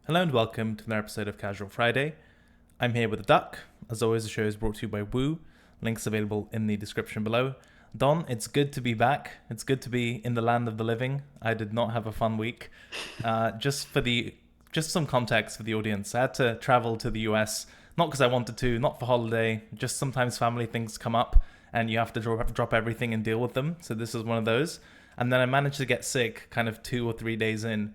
Hello and welcome to another episode of Casual Friday. I'm here with the Duck. As always, the show is brought to you by Woo. Links available in the description below. Don, it's good to be back. It's good to be in the land of the living. I did not have a fun week. Just some context for the audience. I had to travel to the US, not because I wanted to, not for holiday. Just sometimes family things come up and you have to drop everything and deal with them. So this is one of those. And then I managed to get sick kind of 2 or 3 days in.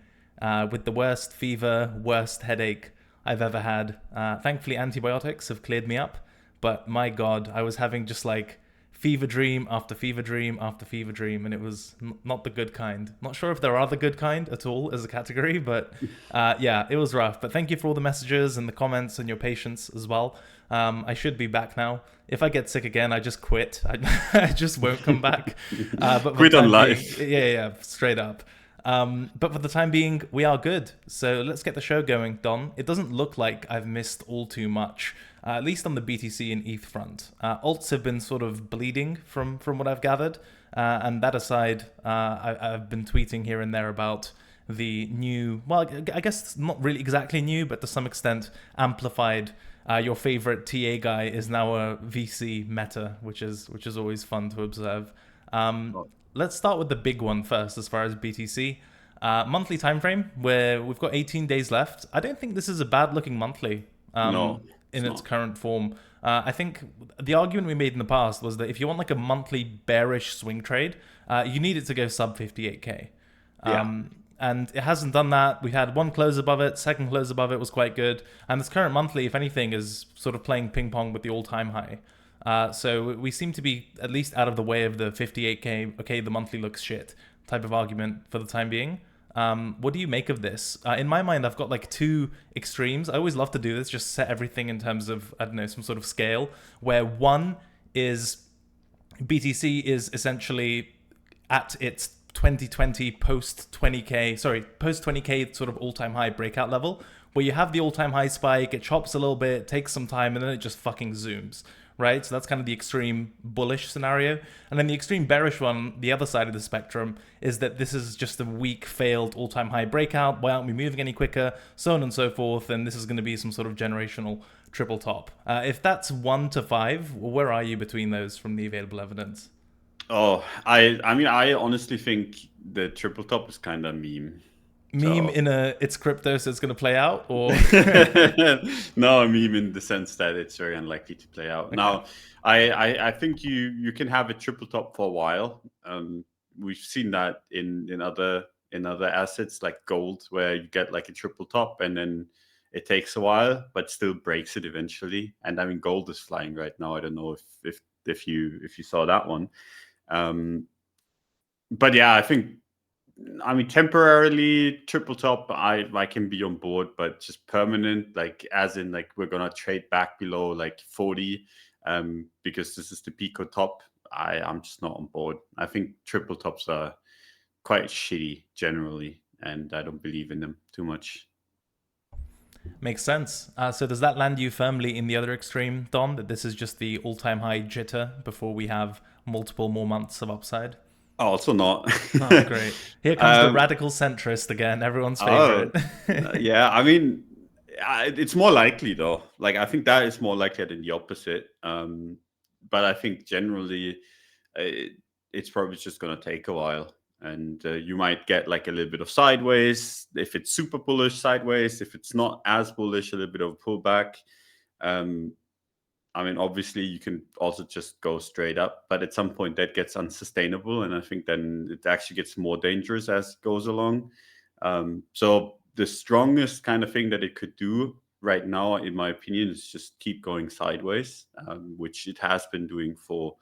With the worst fever, worst headache I've ever had. Thankfully, antibiotics have cleared me up, but my God, I was having just like fever dream after fever dream after fever dream, and it was not the good kind. Not sure if there are the good kind at all as a category, but yeah, it was rough. But thank you for all the messages and the comments and your patience as well. I should be back now. If I get sick again, I just quit. I just won't come back. But Quit on life. Yeah, straight up. But for the time being, we are good. So let's get the show going, Don. It doesn't look like I've missed all too much, at least on the BTC and ETH front. Alts have been sort of bleeding from what I've gathered. And that aside, I've been tweeting here and there about the new, well, I guess not really exactly new, but to some extent amplified. Your favorite TA guy is now a VC meta, which is always fun to observe. Let's start with the big one first as far as BTC. Monthly time frame, where we've got 18 days left. I don't think this is a bad looking monthly in its current form. I think the argument we made in the past was that if you want like a monthly bearish swing trade, you need it to go sub 58k. And it hasn't done that. We had one close above it, second close above it was quite good. And this current monthly, if anything, is sort of playing ping pong with the all-time high. So we seem to be at least out of the way of the 58k, okay, the monthly looks shit type of argument for the time being. What do you make of this? In my mind, I've got like two extremes. I always love to do this, just set everything in terms of, I don't know, some sort of scale, where one is BTC is essentially at its 2020 post 20k sort of all-time high breakout level, where you have the all-time high spike, it chops a little bit, takes some time, and then it just fucking zooms. Right, so that's kind of the extreme bullish scenario. And then the extreme bearish one, the other side of the spectrum, is that this is just a weak, failed all-time high breakout. Why aren't we moving any quicker? So on and so forth. And this is going to be some sort of generational triple top. If that's 1 to 5, where are you between those from the available evidence? Oh, I mean, I honestly think the triple top is kind of a meme. Meme in it's crypto, so it's going to play out, or no, a meme in the sense that it's very unlikely to play out. Okay. Now, I think you can have a triple top for a while. We've seen that in other assets like gold, where you get like a triple top and then it takes a while, but still breaks it eventually. And I mean, gold is flying right now. I don't know if you saw that one, but yeah, I mean, temporarily triple top, I can be on board, but just permanent, like as in like we're gonna trade back below like 40, because this is the Pico top. I'm just not on board. I think triple tops are quite shitty generally, and I don't believe in them too much. Makes sense. So does that land you firmly in the other extreme, Don? That this is just the all-time high jitter before we have multiple more months of upside? Also not. Oh, great. Here comes the radical centrist again, everyone's favorite. Yeah, I mean, it's more likely though. Like, I think that is more likely than the opposite. But I think generally it's probably just going to take a while. And you might get like a little bit of sideways. If it's super bullish, sideways. If it's not as bullish, a little bit of a pullback. I mean, obviously, you can also just go straight up, but at some point that gets unsustainable. And I think then it actually gets more dangerous as it goes along. So the strongest kind of thing that it could do right now, in my opinion, is just keep going sideways, which it has been doing for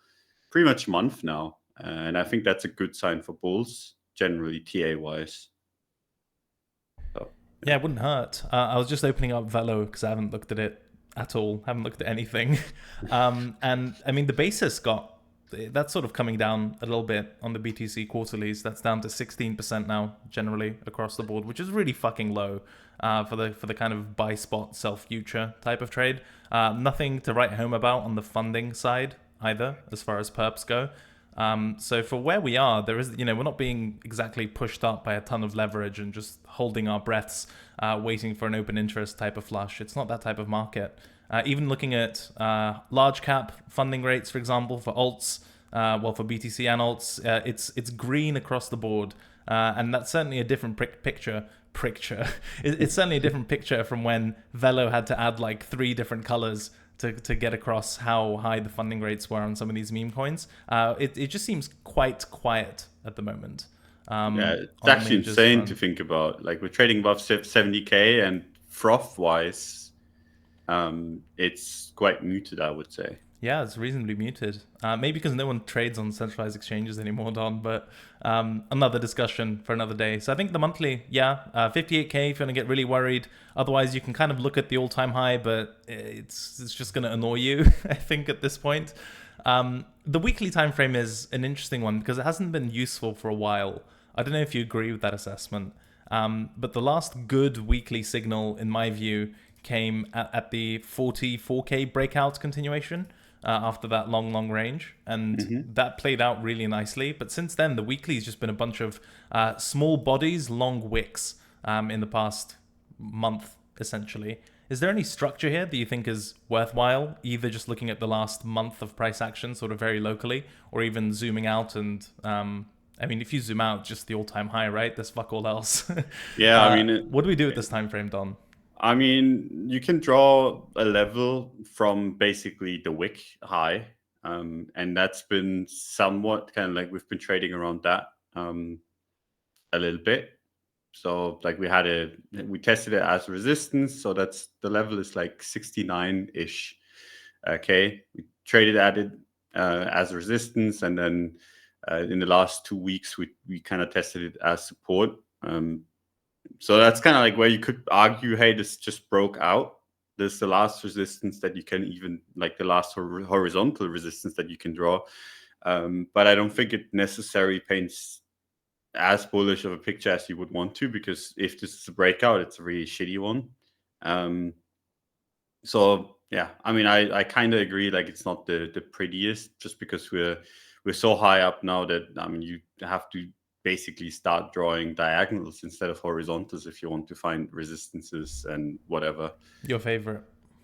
pretty much a month now. And I think that's a good sign for bulls, generally TA-wise. So, yeah, it wouldn't hurt. I was just opening up Velo because I haven't looked at it at all, haven't looked at anything. And I mean, the basis that's sort of coming down a little bit on the BTC quarterlies. That's down to 16% now, generally across the board, which is really fucking low for the kind of buy spot, sell future type of trade. Nothing to write home about on the funding side either, as far as perps go. So for where we are, there is, we're not being exactly pushed up by a ton of leverage and just holding our breaths, waiting for an open interest type of flush. It's not that type of market. Even looking at large cap funding rates, for example, for alts, for BTC and alts, it's green across the board, and that's certainly a different picture. It's certainly a different picture from when Velo had to add like 3 different colors to get across how high the funding rates were on some of these meme coins. It just seems quite quiet at the moment. Yeah, it's On the actually majors insane front. to think about. Like we're trading above 70K, and froth wise, it's quite muted, I would say. Yeah, it's reasonably muted. Maybe because no one trades on centralized exchanges anymore, Don, but another discussion for another day. So I think the monthly, 58K if you want to get really worried. Otherwise, you can kind of look at the all-time high, but it's just going to annoy you, I think, at this point. The weekly time frame is an interesting one because it hasn't been useful for a while. I don't know if you agree with that assessment. But the last good weekly signal, in my view, came at the 44K breakout continuation after that long range. And that played out really nicely. But since then, the weekly's just been a bunch of small bodies, long wicks in the past month, essentially. Is there any structure here that you think is worthwhile, either just looking at the last month of price action, sort of very locally, or even zooming out and I mean, if you zoom out, just the all-time high, right? There's fuck all else. Yeah, I mean, What do we do at this time frame, Don? I mean, you can draw a level from basically the wick high, and that's been somewhat kind of like we've been trading around that a little bit. So like we tested it as resistance. So that's the level is like 69-ish. Okay. We traded at it as resistance. And then in the last 2 weeks, we kind of tested it as support. So that's kind of like where you could argue, hey, this just broke out. This is the last resistance that you can even, like the last horizontal resistance that you can draw. But I don't think it necessarily paints as bullish of a picture as you would want to, because if this is a breakout, it's a really shitty one. So yeah, I mean, I kind of agree. Like it's not the prettiest, just because we're so high up now that I mean you have to basically start drawing diagonals instead of horizontals if you want to find resistances and whatever. Your favorite?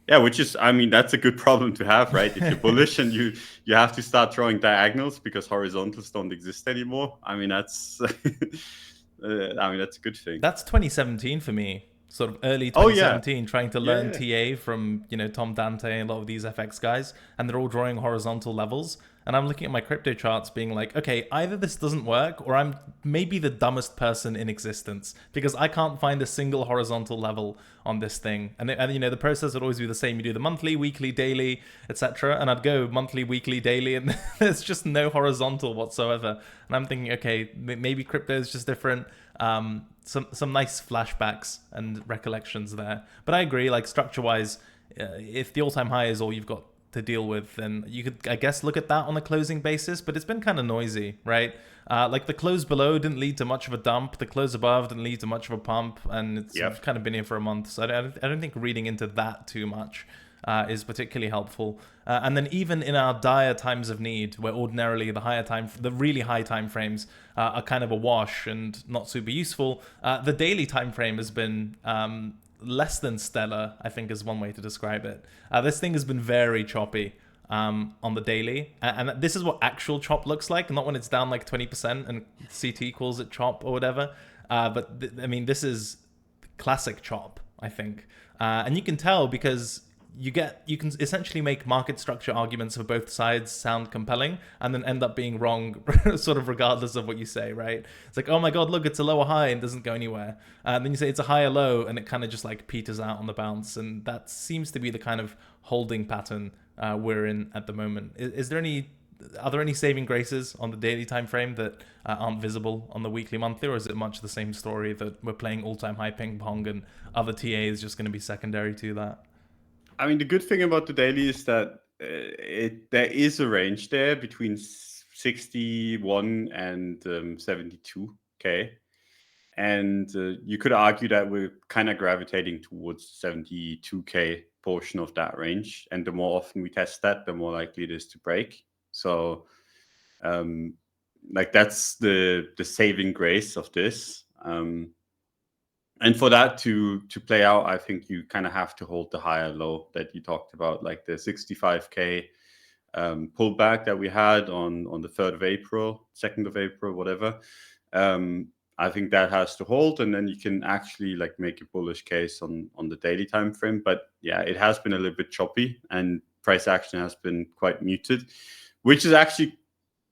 Yeah, which is, I mean, that's a good problem to have, right? If you're bullish and you have to start drawing diagonals because horizontals don't exist anymore. I mean, that's that's a good thing. That's 2017 for me. Sort of early Oh yeah, 2017, trying to learn yeah. TA from Tom Dante and a lot of these FX guys, and they're all drawing horizontal levels. And I'm looking at my crypto charts, being like, okay, either this doesn't work, or I'm maybe the dumbest person in existence because I can't find a single horizontal level on this thing. And the process would always be the same. You do the monthly, weekly, daily, etc. And I'd go monthly, weekly, daily, and there's just no horizontal whatsoever. And I'm thinking, okay, maybe crypto is just different. Some nice flashbacks and recollections there. But I agree, like structure-wise, if the all-time high is all you've got to deal with, then you could, I guess, look at that on a closing basis. But it's been kind of noisy, right? Like the close below didn't lead to much of a dump. The close above didn't lead to much of a pump. And it's kind of been here for a month. So I don't think reading into that too much is particularly helpful. And then even in our dire times of need, where ordinarily the really high time frames are kind of a wash and not super useful, the daily time frame has been less than stellar, I think is one way to describe it. This thing has been very choppy on the daily. And this is what actual chop looks like, not when it's down like 20% and CT calls it chop or whatever. I mean, this is classic chop, I think. And you can tell because you can essentially make market structure arguments for both sides sound compelling and then end up being wrong sort of regardless of what you say, right? It's like, oh my god, look, it's a lower high and doesn't go anywhere. And then you say it's a higher low and it kind of just like peters out on the bounce. And that seems to be the kind of holding pattern we're in at the moment. Are there any saving graces on the daily time frame that aren't visible on the weekly, monthly, or is it much the same story that we're playing all-time high ping pong and other TA is just going to be secondary to that? I mean, the good thing about the daily is that there is a range there between 61 and 72K. And you could argue that we're kind of gravitating towards 72K portion of that range. And the more often we test that, the more likely it is to break. So Like that's the saving grace of this. And for that to play out, I think you kind of have to hold the higher low that you talked about, like the 65K pullback that we had on the 3rd of April, 2nd of April, whatever. I think that has to hold, and then you can actually like make a bullish case on the daily time frame. But yeah, it has been a little bit choppy, and price action has been quite muted, which is actually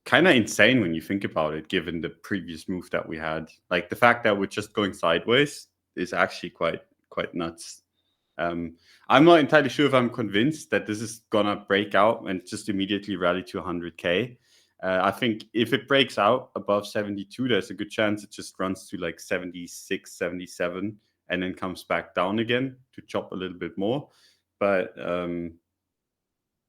kind of insane when you think about it, given the previous move that we had. Like the fact that we're just going sideways is actually quite nuts. I'm not entirely sure if I'm convinced that this is gonna break out and just immediately rally to 100K. I think if it breaks out above 72, there's a good chance it just runs to like 76, 77, and then comes back down again to chop a little bit more. But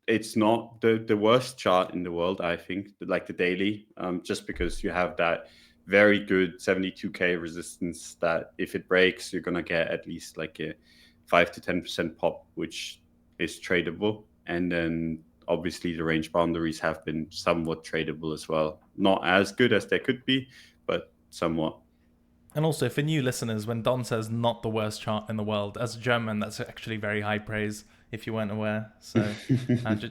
it's not the worst chart in the world, I think, like the daily, just because you have that very good 72K resistance that if it breaks, you're going to get at least like a 5 to 10% pop, which is tradable. And then obviously the range boundaries have been somewhat tradable as well. Not as good as they could be, but somewhat. And also, for new listeners, when Don says not the worst chart in the world, as a German, that's actually very high praise, if you weren't aware. So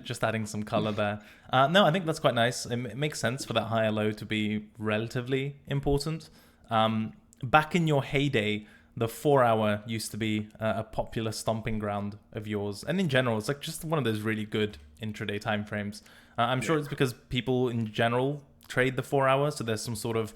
just adding some color there. No, I think that's quite nice. It makes sense for that higher low to be relatively important. Back in your heyday, the 4-hour used to be a popular stomping ground of yours. And in general, it's like just one of those really good intraday timeframes. I'm sure it's because people in general trade the 4-hour, so there's some sort of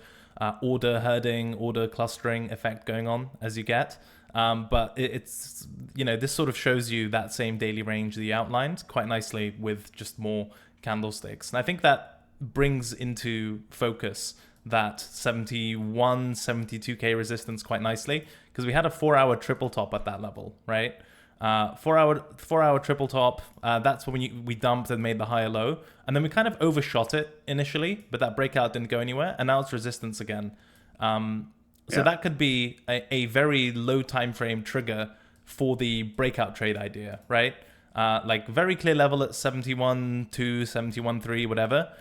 order herding, order clustering effect going on as you get. But it's, this sort of shows you that same daily range that you outlined quite nicely with just more candlesticks. And I think that brings into focus that 71, 72K resistance quite nicely, because we had a 4-hour triple top at that level, right? 4-hour triple top. That's when we dumped and made the higher low, and then we kind of overshot it initially, but that breakout didn't go anywhere, and now it's resistance again. So that could be a very low time frame trigger for the breakout trade idea, right? Like very clear level at 71.2, 71.3, whatever.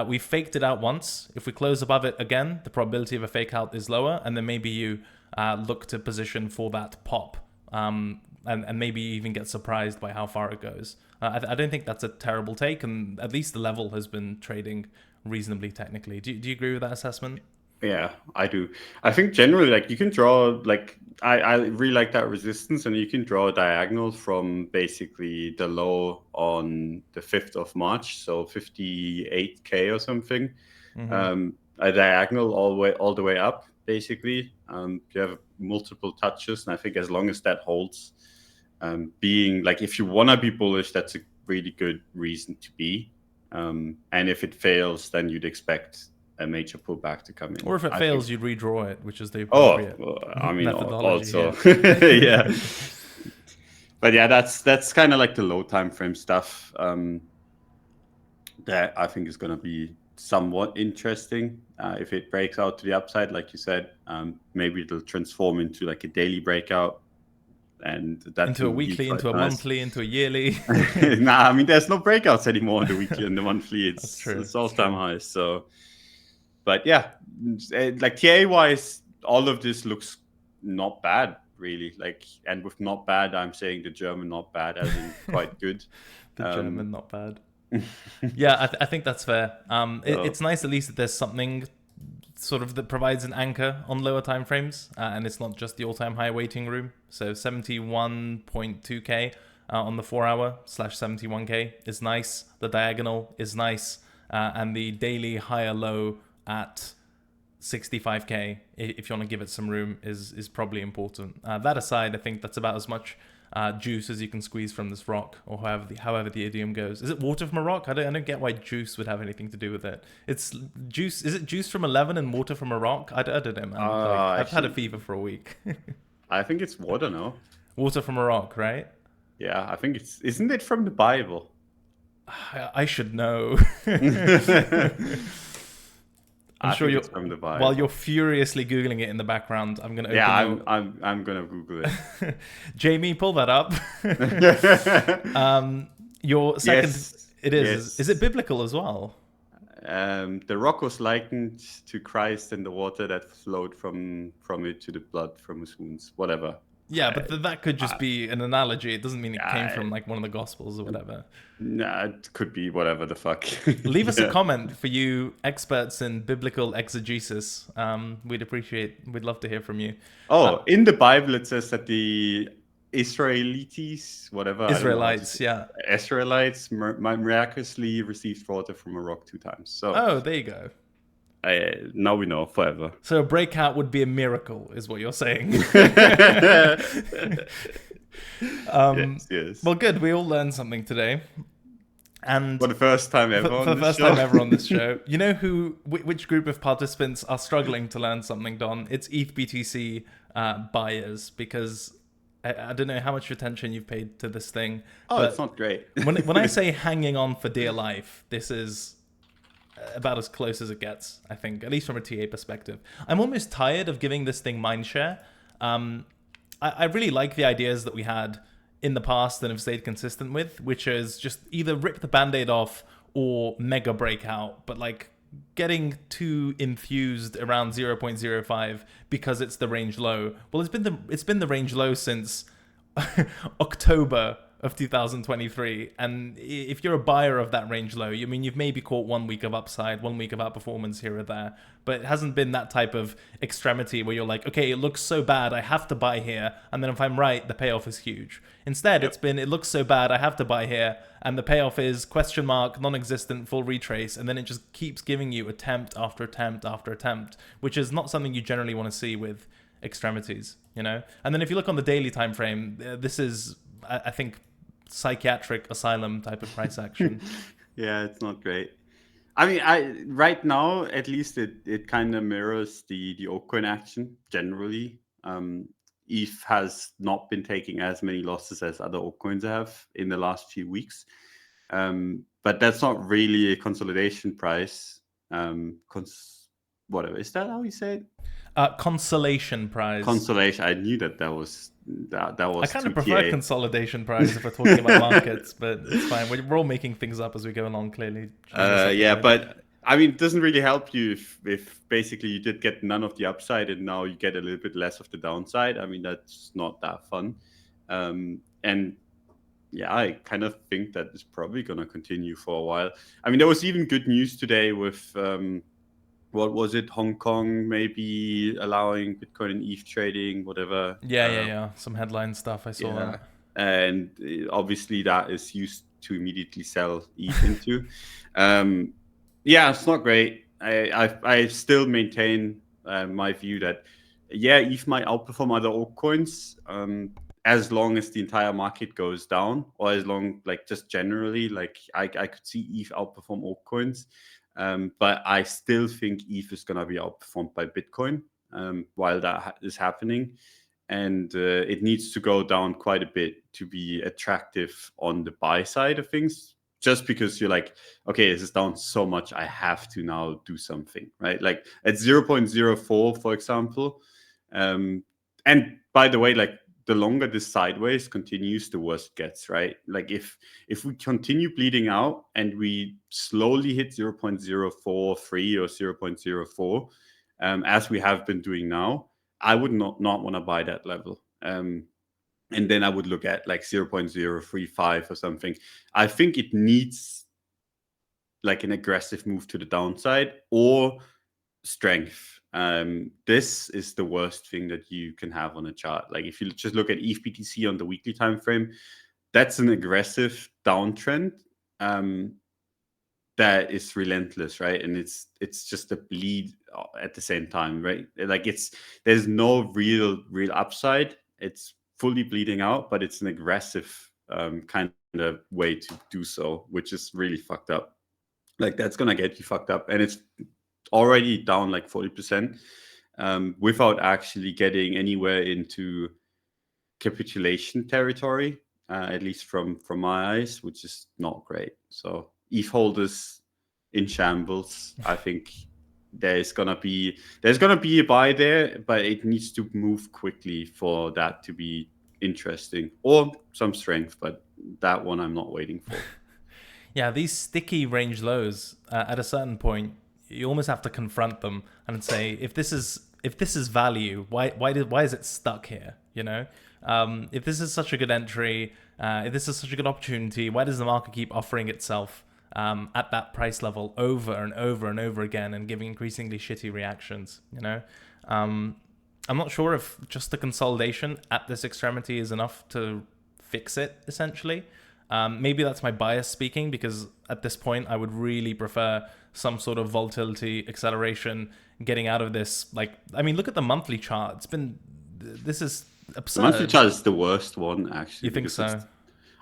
We faked it out once. If we close above it again, the probability of a fake out is lower, and then maybe you look to position for that pop. And maybe even get surprised by how far it goes. I don't think that's a terrible take, and at least the level has been trading reasonably technically. Do you agree with that assessment? Yeah, I do. I think generally, like you can draw, like I really like that resistance, and you can draw a diagonal from basically the low on the 5th of March, so 58K or something. Mm-hmm. A diagonal all the way up, basically. You have multiple touches, and I think as long as that holds, being like if you want to be bullish, that's a really good reason to be. And if it fails, then you'd expect a major pullback to come in. Or if it fails, you'd redraw it, which is the appropriate methodology. Also, yeah. But yeah, that's kind of like the low time frame stuff that I think is going to be somewhat interesting. If it breaks out to the upside, like you said, maybe it'll transform into like a daily breakout. And that into a weekly, into a monthly, into a yearly. Nah, I mean, there's no breakouts anymore in the weekly and the monthly. It's all-time highs. So, but yeah, like TA wise, all of this looks not bad, really. Like, and with not bad, I'm saying the German not bad, as in quite good. The German not bad. Yeah, I think that's fair. It's nice at least that there's something sort of that provides an anchor on lower time frames, and it's not just the all-time high waiting room. So 71.2K on the 4-hour / 71K is nice. The diagonal is nice, and the daily higher low at 65K, if you want to give it some room, is probably important. That aside, I think that's about as much juice as you can squeeze from this rock, or however the idiom goes. Is it water from a rock? I don't get why juice would have anything to do with it. It's juice. Is it juice from 11 and water from a rock? I don't know, man. I've had a fever for a week. I think it's water, no? Water from a rock, right? Yeah, I think isn't it from the Bible? I should know. I'm sure you're from the Bible. While you're furiously googling it in the background, I'm gonna. I'm gonna Google it. Jamie, pull that up. Your second, yes, it is. Yes. Is it biblical as well? The rock was likened to Christ and the water that flowed from it to the blood from his wounds. Whatever. Yeah, but that could just I, be an analogy. It doesn't mean it came I, from like one of the gospels or whatever. nah, it could be whatever the fuck. Leave us a Yeah. comment for you experts in biblical exegesis. We'd love to hear from you. Oh, in the Bible it says that the Israelites, whatever, I don't know how to say, Israelites, yeah. Israelites miraculously received water from a rock 2 times. So Oh, there you go. now we know forever. So a breakout would be a miracle, is what you're saying. Yes, yes. Well, good. We all learned something today. And For the first time ever for on the this first show. time ever on this show, you know which group of participants are struggling to learn something, Don? It's ETH BTC buyers, because I don't know how much attention you've paid to this thing, Oh, it's but not great. when I say hanging on for dear life, this is about as close as it gets, I think, at least from a TA perspective. I'm almost tired of giving this thing mindshare. I really like the ideas that we had in the past and have stayed consistent with, which is just either rip the band-aid off or mega breakout, but like getting too enthused around 0.05 because it's the range low. Well, it's been the range low since October of 2023, and if you're a buyer of that range low, I mean, you've maybe caught 1 week of upside, 1 week of outperformance here or there, but it hasn't been that type of extremity where you're like, okay, it looks so bad, I have to buy here, and then if I'm right, the payoff is huge. Instead, Yep. it looks so bad, I have to buy here, and the payoff is question mark, non-existent, full retrace, and then it just keeps giving you attempt after attempt after attempt, which is not something you generally want to see with extremities, you know? And then if you look on the daily time frame, this is, I think, psychiatric asylum type of price action. Yeah, it's not great. I mean, I right now at least it kind of mirrors the altcoin action generally. ETH has not been taking as many losses as other altcoins have in the last few weeks, but that's not really a consolidation price. Whatever, is that how you say it? Consolation prize. Consolation. I knew that was I was kind too of prefer TA. consolidation prize if we're talking about markets, but it's fine. We're all making things up as we go along, clearly. Yeah, but I mean, it doesn't really help you if basically you did get none of the upside and now you get a little bit less of the downside. I mean, that's not that fun. And yeah, I kind of think that it's probably going to continue for a while. I mean, there was even good news today with what was it? Hong Kong maybe allowing Bitcoin and ETH trading, whatever. Yeah. Some headline stuff. I saw Yeah, that. and obviously that is used to immediately sell ETH into. Yeah, it's not great. I still maintain my view that ETH might outperform other altcoins as long as the entire market goes down, or as long like just generally like I could see ETH outperform altcoins, but I still think ETH is gonna be outperformed by Bitcoin while that is happening. And it needs to go down quite a bit to be attractive on the buy side of things, just because you're like, okay, this is down so much, I have to now do something, right? Like at 0.04, for example. And by the way, like the longer this sideways continues, the worse it gets, right? Like if we continue bleeding out and we slowly hit 0.043 or 0.04, as we have been doing now, I would not want to buy that level. And then I would look at like 0.035 or something. I think it needs like an aggressive move to the downside or strength. This is the worst thing that you can have on a chart. Like if you just look at ETH BTC on the weekly time frame, that's an aggressive downtrend. That is relentless, right? And it's just a bleed at the same time, right? Like there's no real upside. It's fully bleeding out, but it's an aggressive kind of way to do so, which is really fucked up. Like that's gonna get you fucked up, and it's already down like 40% without actually getting anywhere into capitulation territory, at least from my eyes, which is not great. So ETH holders in shambles. I think there's gonna be a buy there, but it needs to move quickly for that to be interesting, or some strength. But that one I'm not waiting for. Yeah, these sticky range lows at a certain point, you almost have to confront them and say, if this is value, why is it stuck here? You know, if this is such a good entry, if this is such a good opportunity, why does the market keep offering itself at that price level over and over and over again and giving increasingly shitty reactions? You know, I'm not sure if just the consolidation at this extremity is enough to fix it, essentially. Maybe that's my bias speaking, because at this point I would really prefer some sort of volatility acceleration, getting out of this. Like, I mean, look at the monthly chart. This is The monthly absurd. chart is the worst one You actually think because so?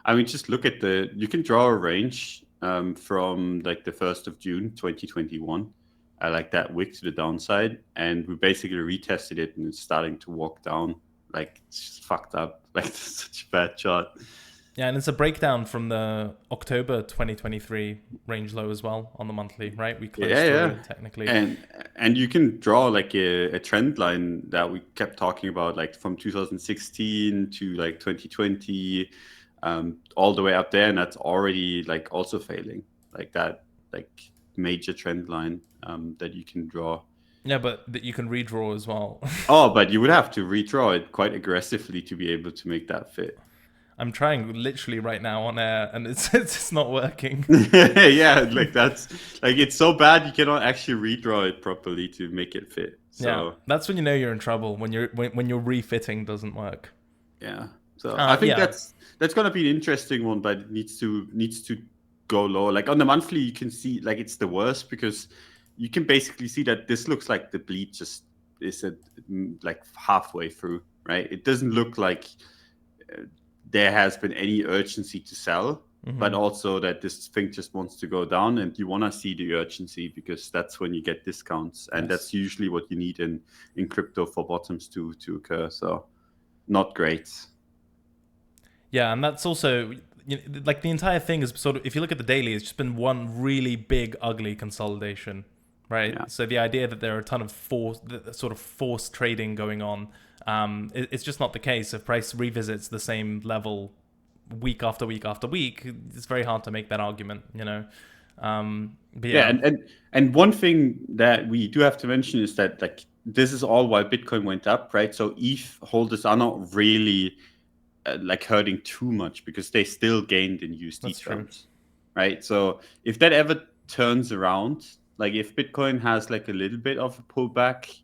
I mean, just look at you can draw a range from like the 1st of June 2021. I like that wick to the downside, and we basically retested it, and it's starting to walk down. Like it's just fucked up. Like it's such a bad chart. Yeah, and it's a breakdown from the October 2023 range low as well on the monthly, right? We closed Yeah, through yeah. it technically. And you can draw like a trend line that we kept talking about, like from 2016 to like 2020, all the way up there, and that's already like also failing. Like that, like major trend line that you can draw. Yeah, but that you can redraw as well. Oh, but you would have to redraw it quite aggressively to be able to make that fit. I'm trying literally right now on air, and it's not working. Yeah, like that's like it's so bad you cannot actually redraw it properly to make it fit. Yeah, So that's when you know you're in trouble, when your refitting doesn't work. yeah, so I think Yeah, that's gonna be an interesting one, but it needs to go lower. Like on the monthly, you can see like it's the worst because you can basically see that this looks like the bleed just is at like halfway through, right? It doesn't look like uh, there has been any urgency to sell, but also that this thing just wants to go down, and you want to see the urgency because that's when you get discounts, and yes, that's usually what you need in crypto for bottoms to occur. So not great. yeah, and that's also, like, the entire thing is sort of, if you look at the daily, it's just been one really big ugly consolidation, right? Yeah. So the idea that there are a ton of sort of forced trading going on, it's just not the case. If price revisits the same level week after week after week, it's very hard to make that argument, you know. But Yeah, yeah, and one thing that we do have to mention is that like this is all while Bitcoin went up, right? So ETH holders are not really like hurting too much because they still gained in USD that's true. terms, right? So if that ever turns around, like if Bitcoin has like a little bit of a pullback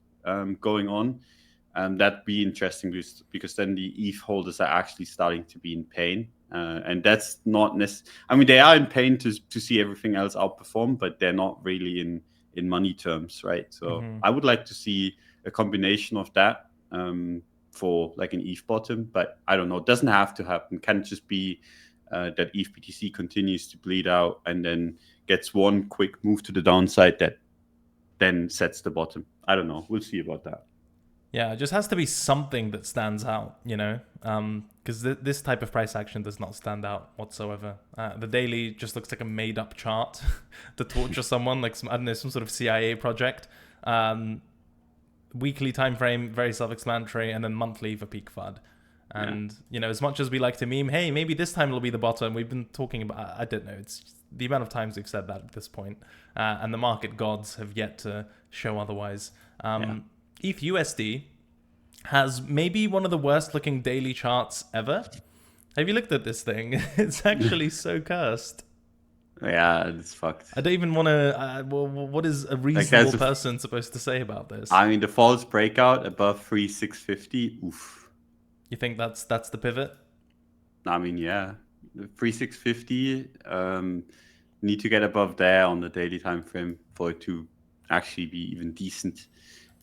going on, that'd be interesting because then the ETH holders are actually starting to be in pain. And that's not necessarily, I mean, they are in pain to see everything else outperform, but they're not really in money terms, right? So I would like to see a combination of that for like an ETH bottom, but I don't know. It doesn't have to happen. Can just be that ETH BTC continues to bleed out and then gets one quick move to the downside that then sets the bottom. I don't know. We'll see about that. Yeah, it just has to be something that stands out, you know, because this type of price action does not stand out whatsoever. The daily just looks like a made-up chart to torture someone, like I don't know, some sort of CIA project. Weekly time frame, very self-explanatory, and then monthly for peak FUD. And you know, as much as we like to meme, hey, maybe this time it'll be the bottom. We've been talking about, I don't know, it's just the amount of times we've said that at this point, and the market gods have yet to show otherwise. ETH USD has maybe one of the worst looking daily charts ever. Have you looked at this thing? It's actually so cursed. Yeah, it's fucked. I don't even want to. What is a Like reasonable person supposed to say about this? I mean, the false breakout above 3650. Oof. You think that's the pivot? I mean, yeah, the 3650 need to get above there on the daily time frame for it to actually be even decent.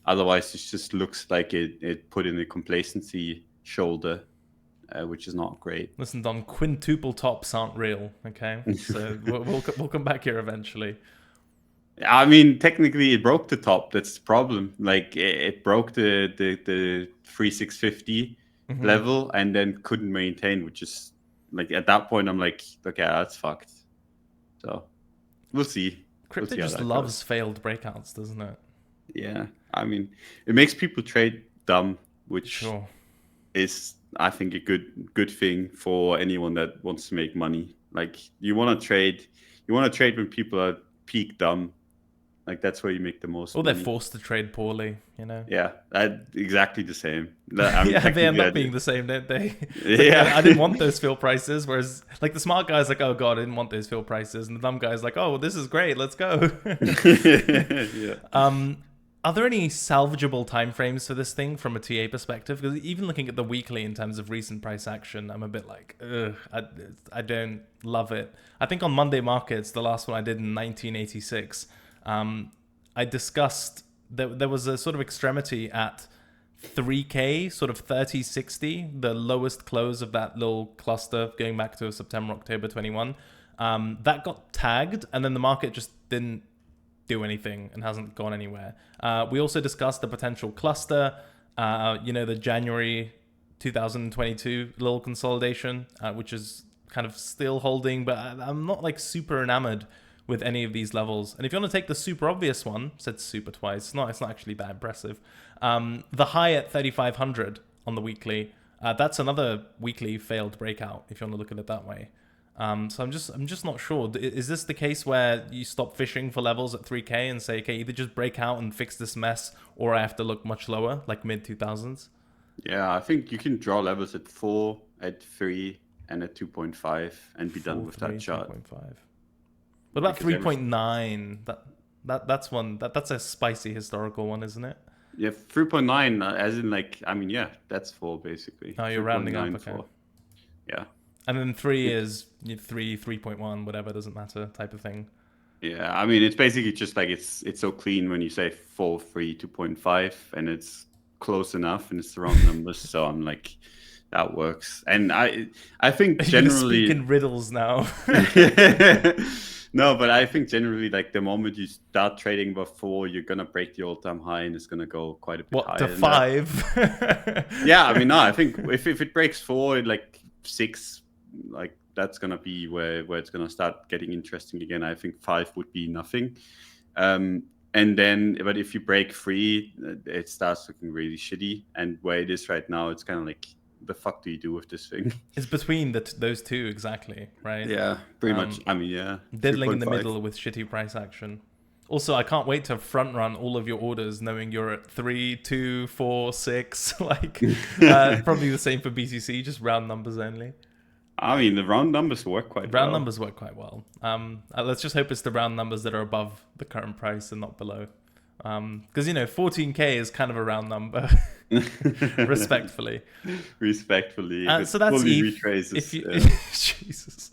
Otherwise, it just looks like it put in a complacency shoulder, which is not great. Listen, Don, quintuple tops aren't real. Okay, so we'll come back here eventually. I mean, technically, it broke the top. That's the problem. Like it broke the 3650 level and then couldn't maintain, which is like at that point, I'm like, okay, that's fucked. So we'll see. We'll Crypto see how just that loves goes. failed breakouts, doesn't it? Yeah, I mean, it makes people trade dumb, which Sure. is, I think, a good thing for anyone that wants to make money. Like you want to trade, you want to trade when people are peak dumb. Like that's where you make the most Or they're money. forced to trade poorly, you know? Yeah, exactly the same. I mean, Yeah, they end technically, up being the same, don't they? It's like, yeah. I didn't want those fill prices. Whereas, like, the smart guy's like, oh, God, I didn't want those fill prices. And the dumb guy's like, oh, well, this is great. Let's go. Yeah. Are there any salvageable timeframes for this thing from a TA perspective? Because even looking at the weekly in terms of recent price action, I'm a bit like, ugh, I don't love it. I think on Monday Markets, the last one I did in 1986, I discussed that there was a sort of extremity at 3K, sort of 3060, the lowest close of that little cluster going back to September, October 21. That got tagged, and then the market just didn't do anything and hasn't gone anywhere. We also discussed the potential cluster, the January 2022 little consolidation, which is kind of still holding, but I'm not like super enamored with any of these levels. And if you want to take the super obvious one, said super twice, it's not actually that impressive. The high at 3,500 on the weekly, that's another weekly failed breakout if you want to look at it that way. So I'm just not sure. Is this the case where you stop fishing for levels at 3K and say, okay, either just break out and fix this mess, or I have to look much lower, like mid 2000s? Yeah, I think you can draw levels at 4, at 3, and at 2.5 and be done with 3, that chart. 2.5. What about 3.9? That's one that's a spicy historical one, isn't it? Yeah, 3.9, as in like, I mean, yeah, that's 4 basically. Oh, you're rounding up, okay. 4. Yeah. And then 3 is 3.1, whatever, doesn't matter type of thing. Yeah, I mean, it's basically just like it's so clean when you say 4, 3, 2.5, and it's close enough and it's the wrong numbers. So I'm like, that works. And I think generally you speak in riddles now. No, but I think generally, like the moment you start trading before, you're gonna break the all-time high, and it's gonna go quite a bit higher. To 5? Yeah, I mean, no, I think if it breaks 4, like 6, like that's gonna be where it's gonna start getting interesting again. I think 5 would be nothing. And then, but if you break 3, it starts looking really shitty. And where it is right now, it's kind of like, the fuck do you do with this thing? It's between those two, exactly, right? Yeah, pretty much. I mean, yeah. Diddling in the middle with shitty price action. Also, I can't wait to front run all of your orders knowing you're at 3, 2, 4, 6. Like, probably the same for BTC, just round numbers only. I mean, the round numbers work quite well. Round numbers work quite well. Let's just hope it's the round numbers that are above the current price and not below. Because, 14K is kind of a round number. Respectfully. So that's ETH. Jesus.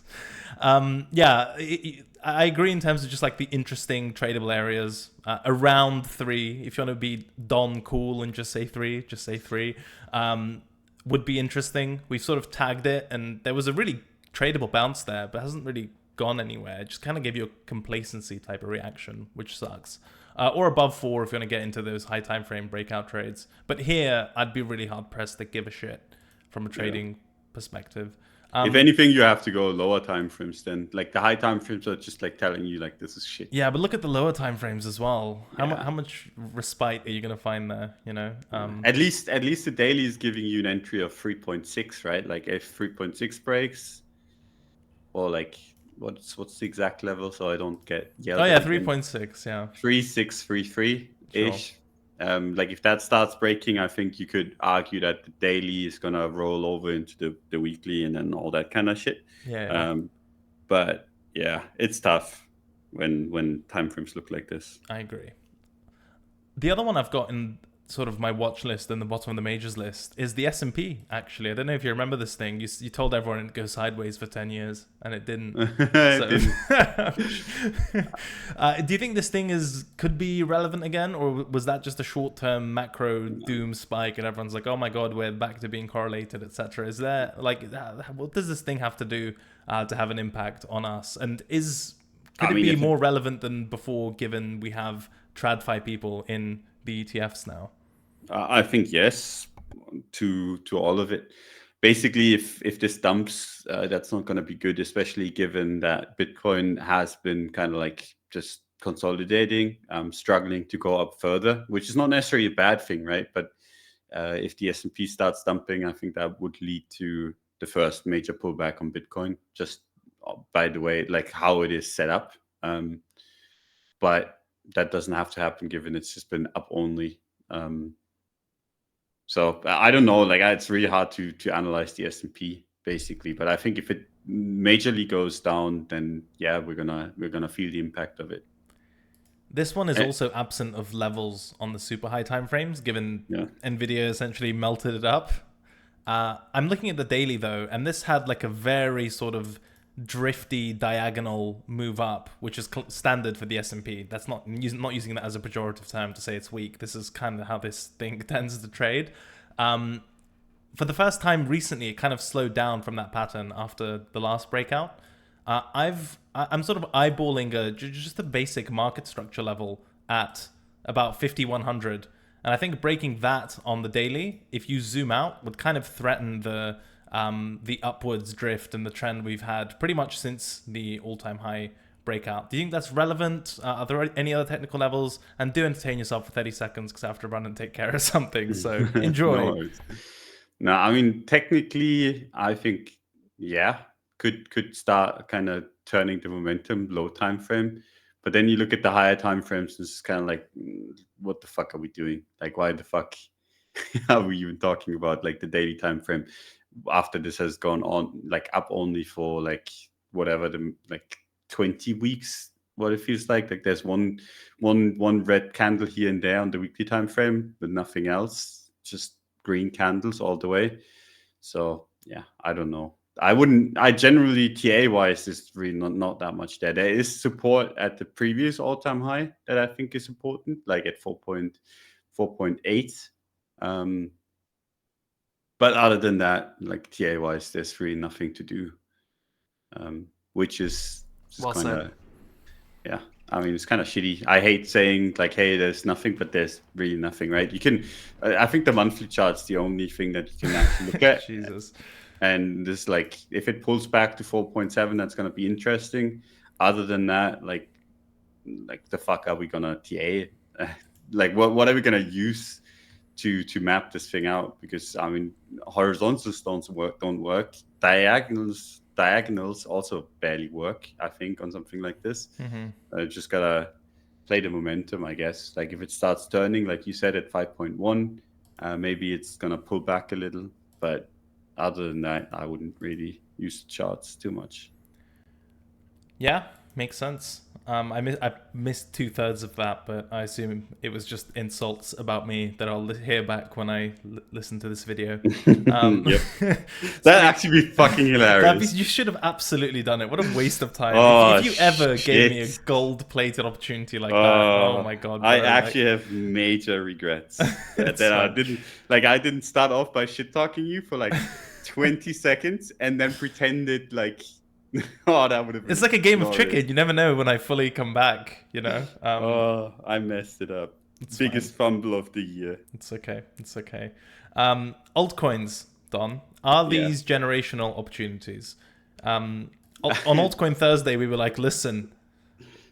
I agree in terms of just like the interesting tradable areas around 3. If you want to be Don cool and just say 3, just say 3. Would be interesting. We've sort of tagged it, and there was a really tradable bounce there, but hasn't really gone anywhere. It just kind of gave you a complacency type of reaction, which sucks. Or above 4 if you want to get into those high time frame breakout trades. But here, I'd be really hard pressed to give a shit from a trading perspective. If anything, you have to go lower time frames. Then, like the high time frames are just like telling you like this is shit. Yeah, but look at the lower time frames as well. How much respite are you gonna find there? At least the daily is giving you an entry of 3.6, right? Like if 3.6 breaks, or like what's the exact level? So I don't get yelled. Oh yeah, 3.6. Yeah, 3633 ish. Like if that starts breaking, I think you could argue that the daily is gonna roll over into the weekly and then all that kind of shit. Yeah. But yeah, it's tough when timeframes look like this. I agree. The other one I've got in sort of my watch list in the bottom of the majors list is the S&P, actually. I don't know if you remember this thing. You told everyone it'd go sideways for 10 years, and it didn't. Do you think this thing could be relevant again, or was that just a short-term macro doom spike, and everyone's like, oh my god, we're back to being correlated, etc.? Is there, like, what does this thing have to do to have an impact on us? And could it be more relevant than before, given we have TradFi people in the ETFs now? I think yes, to all of it. Basically, if this dumps, that's not going to be good, especially given that Bitcoin has been kind of like just consolidating, struggling to go up further, which is not necessarily a bad thing, right? But if the S&P starts dumping, I think that would lead to the first major pullback on Bitcoin, just by the way, like how it is set up. But that doesn't have to happen given it's just been up only. So I don't know. Like it's really hard to analyze the S&P basically. But I think if it majorly goes down, then yeah, we're gonna feel the impact of it. This one is And, also absent of levels on the super high timeframes, given yeah. Nvidia essentially melted it up. I'm looking at the daily though, and this had like a very sort of drifty diagonal move up, which is standard for the S&P. That's not using that as a pejorative term to say it's weak. This is kind of how this thing tends to trade. For the first time recently, it kind of slowed down from that pattern after the last breakout. I'm sort of eyeballing just a basic market structure level at about 5100, and I think breaking that on the daily, if you zoom out, would kind of threaten the upwards drift and the trend we've had pretty much since the all-time high breakout. Do you think that's relevant? Are there any other technical levels? And do entertain yourself for 30 seconds because I have to run and take care of something. So enjoy. No, I mean technically, I think yeah, could start kind of turning the momentum low time frame, but then you look at the higher time frames, and it's kind of like, what the fuck are we doing? Like, why the fuck are we even talking about like the daily time frame after this has gone on like up only for like whatever the like 20 weeks? What it feels like there's one red candle here and there on the weekly time frame, but nothing else. Just green candles all the way. So yeah, I don't know. I generally TA wise is really not that much there. There is support at the previous all-time high that I think is important, like at 4.8. But other than that, like TA wise, there's really nothing to do. Which is Well kind said. of, yeah. I mean, it's kind of shitty. I hate saying like, "Hey, there's nothing," but there's really nothing, right? You can, I think the monthly chart's the only thing that you can actually look at. Jesus. And this, like, if it pulls back to 4.7, that's gonna be interesting. Other than that, like the fuck are we gonna TA? Like, what are we gonna use to map this thing out? Because I mean, horizontals don't work. Diagonals also barely work, I think, on something like this. Just gotta play the momentum, I guess. Like if it starts turning, like you said, at 5.1, maybe it's gonna pull back a little. But other than that, I wouldn't really use the charts too much. Yeah, makes sense. I missed 2/3 of that, but I assume it was just insults about me that I'll hear back when I listen to this video. Yep. That'd actually be fucking hilarious. You should have absolutely done it. What a waste of time. Oh, if you ever gave me a shit. gold-plated opportunity like that, oh my god. I actually have major regrets that I didn't start off by shit talking you for like 20 seconds and then pretended like, oh, that would have been It's like a game of glorious. chicken. You never know when I fully come back, you know? I messed it up. Biggest fumble of the year. It's okay. It's okay. Altcoins, Don, are these generational opportunities? On Altcoin Thursday, we were like, listen,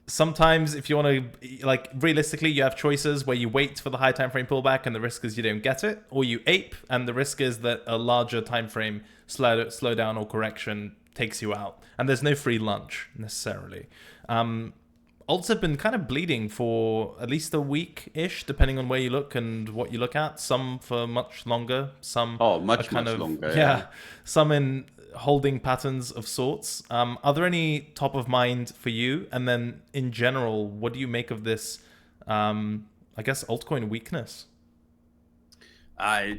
sometimes if you want to, like, realistically, you have choices where you wait for the high time frame pullback and the risk is you don't get it, or you ape and the risk is that a larger time frame slow down or correction takes you out. And there's no free lunch necessarily. Alts have been kind of bleeding for at least a week-ish, depending on where you look and what you look at. Some for much longer, some much longer. Yeah, some in holding patterns of sorts. Are there any top of mind for you? And then in general, what do you make of this, I guess, altcoin weakness?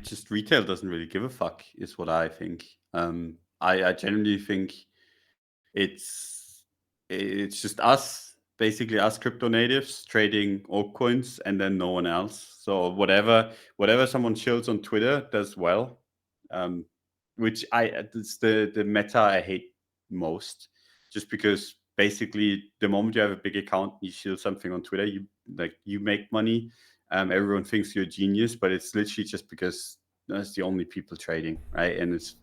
Just retail doesn't really give a fuck, is what I think. I generally think it's just us, basically us crypto natives trading altcoins and then no one else. So whatever someone chills on Twitter does well, which it's the meta I hate most, just because basically the moment you have a big account, you shield something on Twitter, you make money. Everyone thinks you're a genius, but it's literally just because that's the only people trading, right? And it's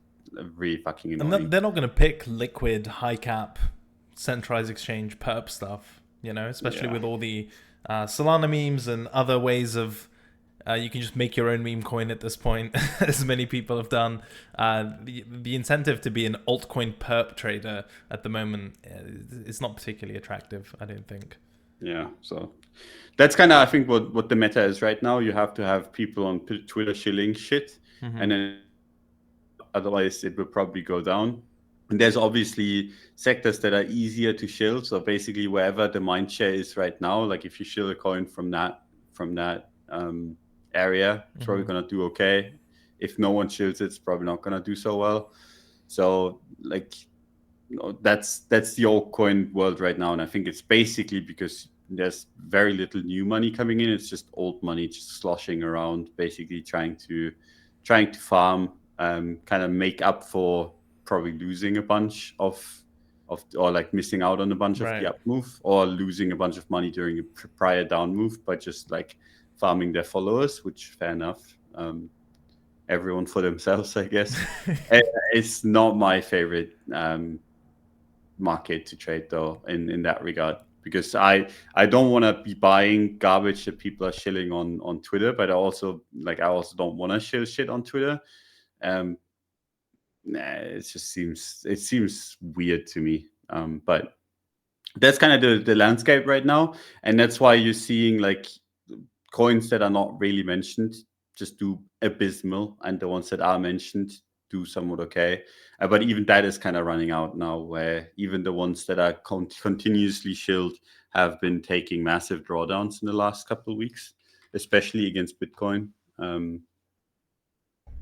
really fucking annoying. And they're not going to pick liquid, high cap, centralized exchange perp stuff, you know, especially with all the Solana memes and other ways of You can just make your own meme coin at this point, as many people have done. The incentive to be an altcoin perp trader at the moment is not particularly attractive, I don't think. Yeah, so that's kind of, I think, what the meta is right now. You have to have people on Twitter shilling shit, and then otherwise it will probably go down. And there's obviously sectors that are easier to shill. So basically, wherever the mind share is right now, like if you shill a coin from that area, it's probably gonna do okay. If no one shills it, it's probably not gonna do so well. So like, that's the altcoin world right now, and I think it's basically because there's very little new money coming in. It's just old money just sloshing around, basically trying to farm, kind of make up for probably losing a bunch of or like missing out on a bunch of the up move, or losing a bunch of money during a prior down move by just like farming their followers, which fair enough. Everyone for themselves, I guess. It's not my favorite market to trade though in that regard, because I don't want to be buying garbage that people are shilling on Twitter, but I also don't want to shill shit on Twitter. It just seems weird to me. But that's kind of the landscape right now, and that's why you're seeing like coins that are not really mentioned just do abysmal, and the ones that are mentioned do somewhat okay. But even that is kind of running out now, where even the ones that are continuously shilled have been taking massive drawdowns in the last couple of weeks, especially against Bitcoin.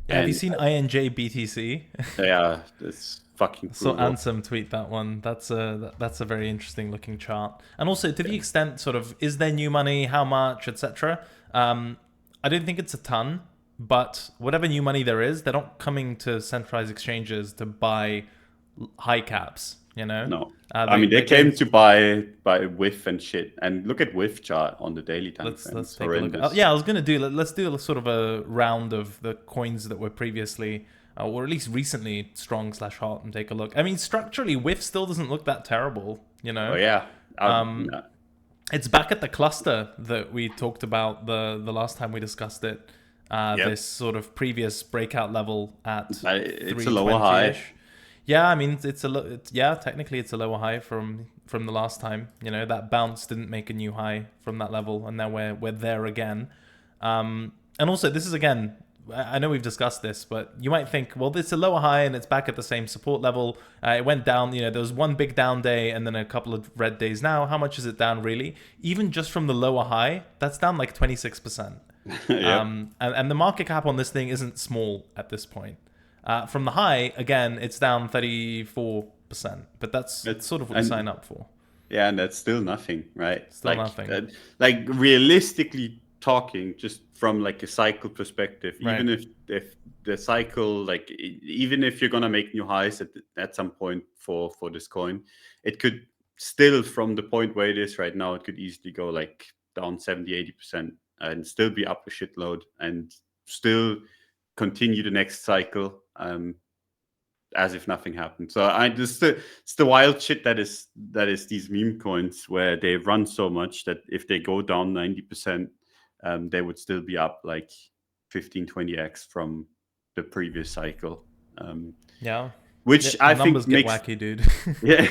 Yeah, have you seen INJ BTC? Yeah, it's fucking brutal. So Ansem tweet that one. That's a very interesting looking chart. And also to the extent sort of, is there new money, how much, etc. I don't think it's a ton, but whatever new money there is, they're not coming to centralized exchanges to buy high caps. You know? No. I mean, they came to buy whiff and shit. And look at whiff chart on the daily time frame. Let's take a look at, yeah, I was gonna do, let's do a sort of a round of the coins that were previously or at least recently strong / hot, and take a look. I mean, structurally, whiff still doesn't look that terrible, you know. Oh yeah. It's back at the cluster that we talked about the last time we discussed it. This sort of previous breakout level at it's a lower high. Yeah, I mean, technically it's a lower high from the last time. You know, that bounce didn't make a new high from that level, and now we're there again. And also, this is, again, I know we've discussed this, but you might think, well, it's a lower high and it's back at the same support level. It went down, you know, there was one big down day and then a couple of red days now. How much is it down, really? Even just from the lower high, that's down like 26%. And the market cap on this thing isn't small at this point. From the high, again, it's down 34%, but that's sort of what you sign up for. Yeah, and that's still nothing, right? Still nothing. Like realistically talking, just from like a cycle perspective, even if the cycle, like even if you're gonna make new highs at some point for this coin, it could still, from the point where it is right now, it could easily go like down 70-80% and still be up a shitload and still continue the next cycle as if nothing happened. So it's the wild shit that is these meme coins, where they run so much that if they go down 90%, they would still be up like 15-20x from the previous cycle. Which I think makes wacky, dude. Yeah,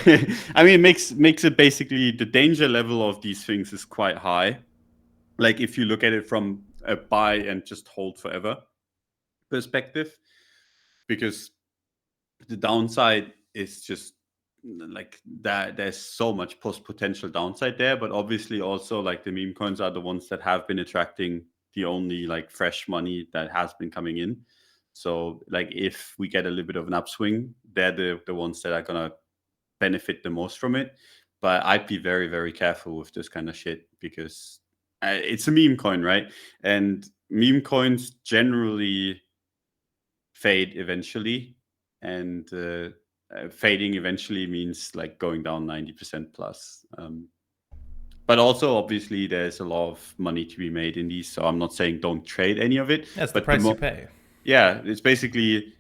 I mean, it makes it basically, the danger level of these things is quite high. Like if you look at it from a buy and just hold forever perspective, because the downside is just like that. There's so much potential downside there, but obviously also like the meme coins are the ones that have been attracting the only like fresh money that has been coming in. So like if we get a little bit of an upswing, they're the ones that are gonna benefit the most from it. But I'd be very, very careful with this kind of shit, because it's a meme coin, right? And meme coins generally fade eventually, and fading eventually means like going down 90% plus. But also, obviously, there's a lot of money to be made in these. So I'm not saying don't trade any of it. That's the price you pay. Yeah, it's basically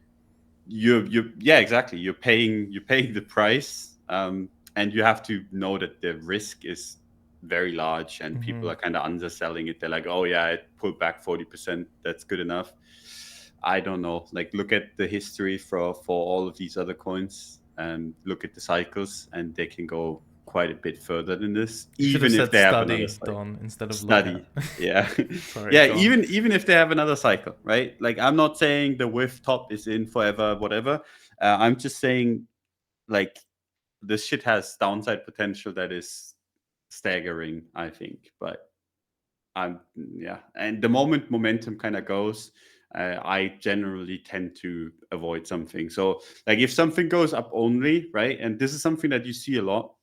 exactly. You're paying the price, and you have to know that the risk is very large and people are kind of underselling it. They're like, oh yeah, it pulled back 40%. That's good enough. I don't know. Like, look at the history for all of these other coins and look at the cycles, and they can go quite a bit further than this, You should have even if said they have another study, cycle. Don, instead of look at. Study, yeah. Sorry, Yeah, go on. even if they have another cycle, right? Like, I'm not saying the whiff top is in forever, whatever. I'm just saying, like, this shit has downside potential that is staggering, I think. But yeah, and the moment momentum kind of goes, I generally tend to avoid something. So, like, if something goes up only, right, and this is something that you see a lot.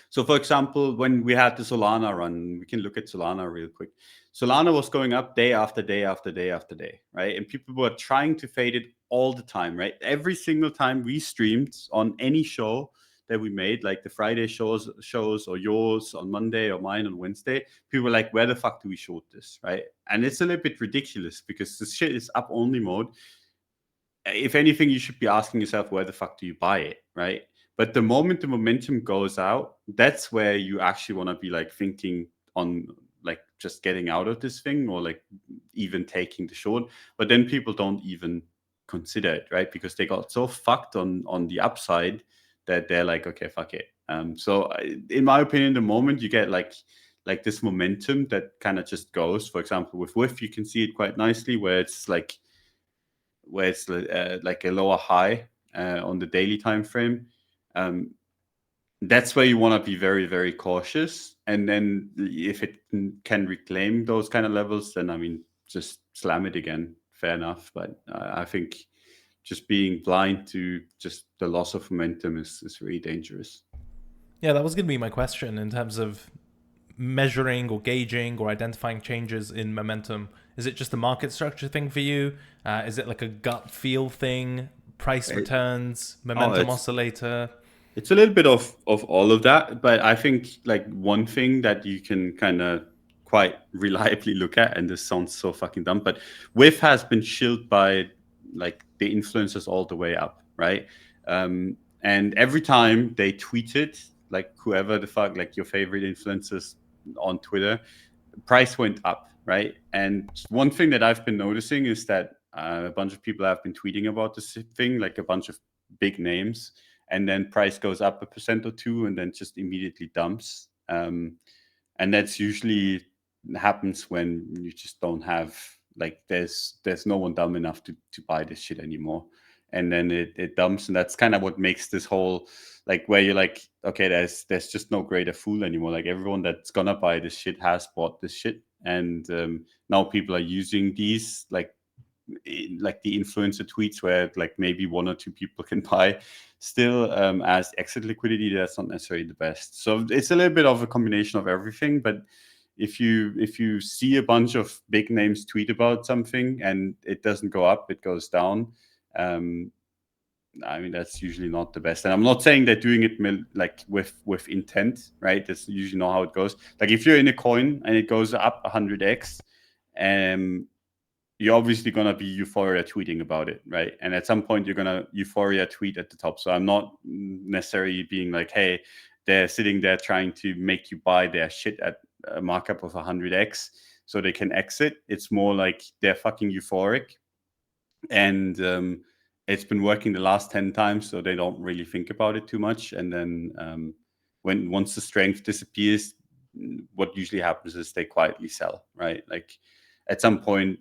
So, for example, when we had the Solana run, we can look at Solana real quick. Solana was going up day after day after day after day, right? And people were trying to fade it all the time, right? Every single time we streamed on any show that we made, like the Friday shows or yours on Monday or mine on Wednesday, people were like, where the fuck do we short this, right? And it's a little bit ridiculous because this shit is up only mode. If anything, you should be asking yourself, where the fuck do you buy it, right? But the moment the momentum goes out, that's where you actually want to be like thinking on like just getting out of this thing or like even taking the short. But then people don't even consider it, right? Because they got so fucked on the upside that they're like, okay, fuck it. So in my opinion, the moment you get like this momentum that kind of just goes, for example, with WIF, you can see it quite nicely where it's like like a lower high on the daily time frame. That's where you want to be very, very cautious. And then if it can reclaim those kind of levels, then I mean, just slam it again. Fair enough. But I think just being blind to just the loss of momentum is really dangerous. Yeah, that was going to be my question in terms of measuring or gauging or identifying changes in momentum. Is it just a market structure thing for you? Is it like a gut feel thing? Price It, returns, oh, momentum oscillator? it's a little bit of all of that, but I think like one thing that you can kind of quite reliably look at, and this sounds so fucking dumb, but WIF has been shielded by like the influencers all the way up, right? And every time they tweeted, like whoever the fuck, like your favorite influencers on Twitter, price went up, right? And one thing that I've been noticing is that a bunch of people have been tweeting about this thing, like a bunch of big names, and then price goes up 1% or 2%, and then just immediately dumps. And that's usually happens when you just don't have like there's no one dumb enough to buy this shit anymore, and then it dumps, and that's kind of what makes this whole like where you're like, okay, there's just no greater fool anymore. Like everyone that's gonna buy this shit has bought this shit, and now people are using these like the influencer tweets where like maybe one or two people can buy still as exit liquidity. That's not necessarily the best. So it's a little bit of a combination of everything. But if you see a bunch of big names tweet about something and it doesn't go up, it goes down, I mean, that's usually not the best. And I'm not saying they're doing it like with intent, right? That's usually not how it goes. Like if you're in a coin and it goes up 100x, you're obviously going to be euphoria tweeting about it, right? And at some point you're going to euphoria tweet at the top. So I'm not necessarily being like, hey, they're sitting there trying to make you buy their shit at a markup of 100x so they can exit. It's more like they're fucking euphoric, and it's been working the last 10 times, so they don't really think about it too much. And then once the strength disappears, what usually happens is they quietly sell, right? Like at some point,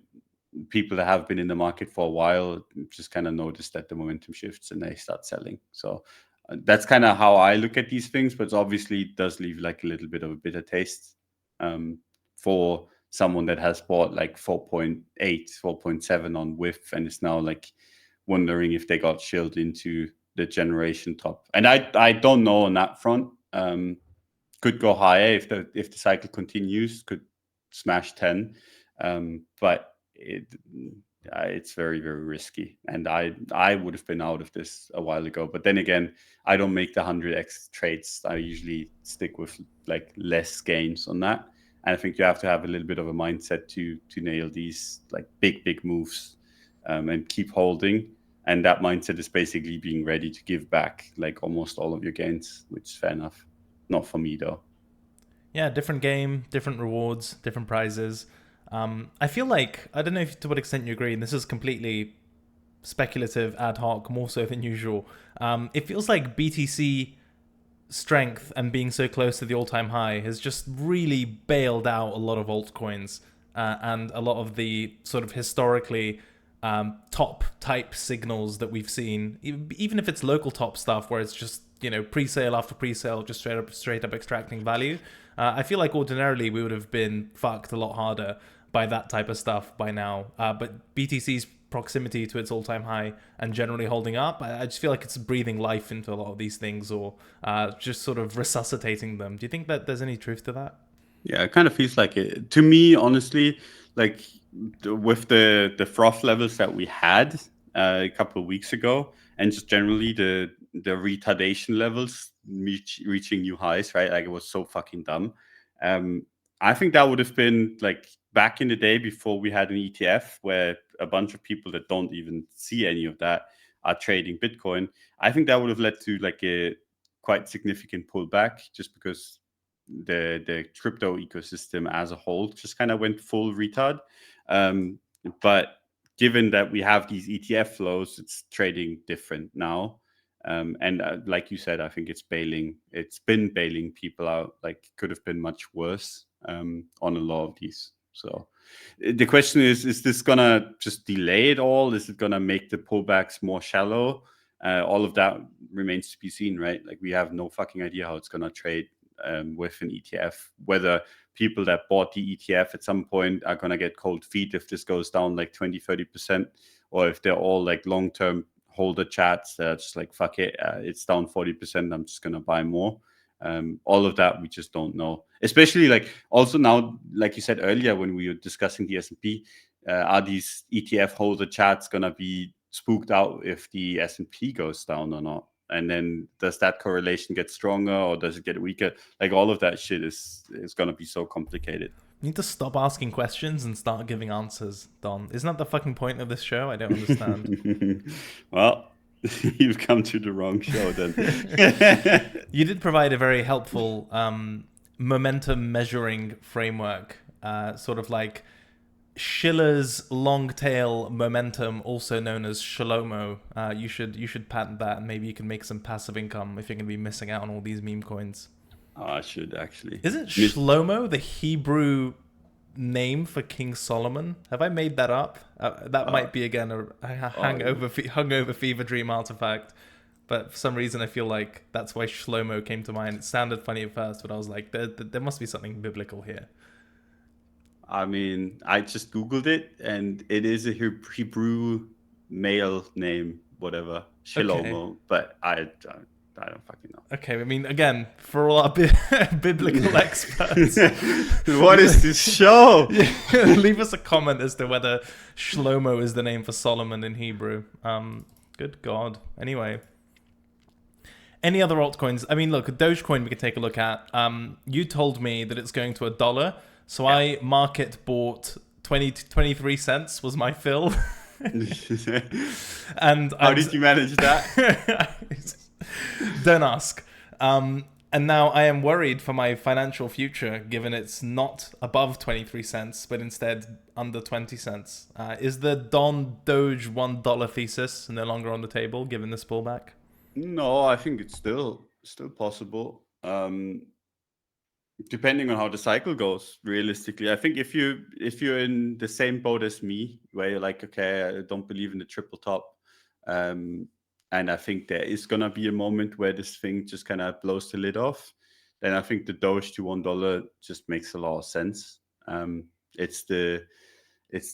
people that have been in the market for a while just kind of notice that the momentum shifts and they start selling. So that's kind of how I look at these things, but obviously it does leave like a little bit of a bitter taste for someone that has bought like 4.8, 4.7 on WIF and is now like wondering if they got shilled into the generation top. And I don't know on that front. Could go higher if the cycle continues, could smash 10. But it's very, very risky. And I would have been out of this a while ago. But then again, I don't make the 100x trades. I usually stick with like less gains on that. And I think you have to have a little bit of a mindset to nail these like big moves and keep holding. And that mindset is basically being ready to give back like almost all of your gains, which is fair enough. Not for me though. Yeah, different game, different rewards, different prizes. I feel like I don't know if to what extent you agree, and this is completely speculative, ad hoc, more so than usual. It feels like BTC strength and being so close to the all-time high has just really bailed out a lot of altcoins and a lot of the sort of historically top type signals that we've seen, even if it's local top stuff where it's just pre-sale after pre-sale, just straight up extracting value. I feel like ordinarily we would have been fucked a lot harder by that type of stuff by now. But BTC's proximity to its all-time high and generally holding up, I just feel like it's breathing life into a lot of these things, or just sort of resuscitating them. Do you think that there's any truth to that? Yeah, it kind of feels like it to me, honestly. Like with the froth levels that we had a couple of weeks ago, and just generally the retardation levels reaching new highs, right? Like it was so fucking dumb. Um, I think that would have been like back in the day before we had an ETF, where a bunch of people that don't even see any of that are trading Bitcoin. I think that would have led to like a quite significant pullback, just because the crypto ecosystem as a whole just kind of went full retard. But given that we have these ETF flows, it's trading different now. And like you said, I think it's been bailing people out. Like could have been much worse on a lot of these. So the question is this gonna just delay it all? Is it gonna make the pullbacks more shallow? All of that remains to be seen, right? Like we have no fucking idea how it's gonna trade with an ETF. Whether people that bought the ETF at some point are going to get cold feet if this goes down like 20-30%, or if they're all like long-term holder chats that are just like, fuck it, it's down 40%, I'm just going to buy more. All of that we just don't know. Especially like also now, like you said earlier when we were discussing the S&P, are these ETF holder chats going to be spooked out if the S&P goes down or not? And then does that correlation get stronger or does it get weaker? Like all of that shit is going to be so complicated. You need to stop asking questions and start giving answers, Don. Isn't that the fucking point of this show? I don't understand. Well, you've come to the wrong show then. You did provide a very helpful momentum measuring framework, sort of like Schiller's long tail momentum, also known as Shlomo. You should patent that, and maybe you can make some passive income if you're going to be missing out on all these meme coins. Oh, I should actually. Isn't Shlomo the Hebrew name for King Solomon? Have I made that up? That might be again a hungover fever dream artifact. But for some reason, I feel like that's why Shlomo came to mind. It sounded funny at first, but I was like, there must be something biblical here. I mean, I just Googled it and it is a Hebrew male name, whatever, Okay. Shlomo, but I don't fucking know. Okay, I mean, again, for all our biblical experts, What is this show? leave us a comment as to whether Shlomo is the name for Solomon in Hebrew. Good God. Anyway, any other altcoins? I mean, look, Dogecoin we could take a look at. You told me that it's going to $1, so Yeah. I market bought 23 cents was my fill. And How did you manage that? don't ask. And now I am worried for my financial future, given it's not above 23 cents, but instead under 20 cents. Is the Don Doge $1 thesis no longer on the table, given this pullback? No, I think it's still possible. Depending on how the cycle goes, realistically, I think if you're in the same boat as me, where you're like, okay, I don't believe in the triple top, um, and I think there is gonna be a moment where this thing just kind of blows the lid off, then I think the Doge to $1 just makes a lot of sense. It's the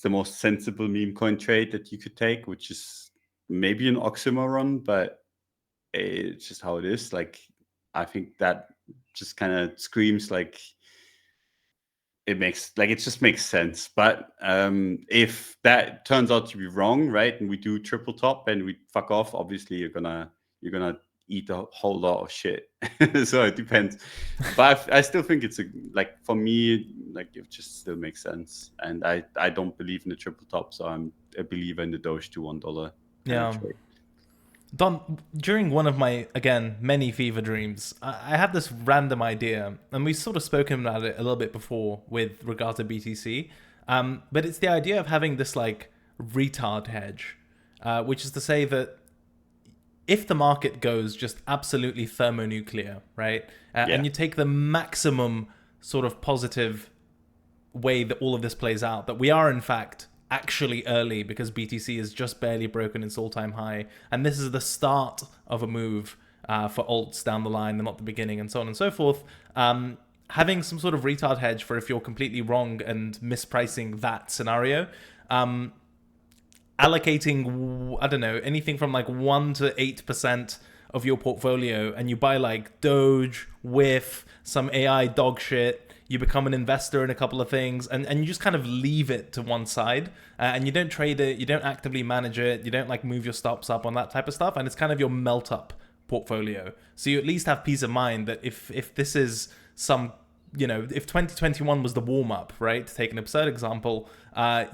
most sensible meme coin trade that you could take, which is maybe an oxymoron, but it's just how it is. Like, I think that just kind of screams like it just makes sense. But if that turns out to be wrong, right, and we do triple top and we fuck off, obviously you're gonna eat a whole lot of shit. So it depends. But I still think it's like for me, like it just still makes sense. And I don't believe in the triple top, so I'm a believer in the Doge to $1 kind of Yeah. trade. Don, during one of my, again, many fever dreams, I had this random idea, and we've sort of spoken about it a little bit before with regard to BTC. But it's the idea of having this like retard hedge, which is to say that if the market goes just absolutely thermonuclear, right, Yeah. and you take the maximum sort of positive way that all of this plays out, that we are in fact actually early because BTC is just barely broken its all-time high, and this is the start of a move for alts down the line and not the beginning, and so on and so forth. Having some sort of retard hedge for if you're completely wrong and mispricing that scenario, allocating, I don't know, anything from like 1 to 8% of your portfolio, and you buy like Doge, Whiff, some AI dog shit. You become an investor in a couple of things, and you just kind of leave it to one side, and you don't trade it, you don't actively manage it, you don't like move your stops up on that type of stuff, and it's kind of your melt up portfolio. So you at least have peace of mind that if this is some, you know, if 2021 was the warm up, right, to take an absurd example,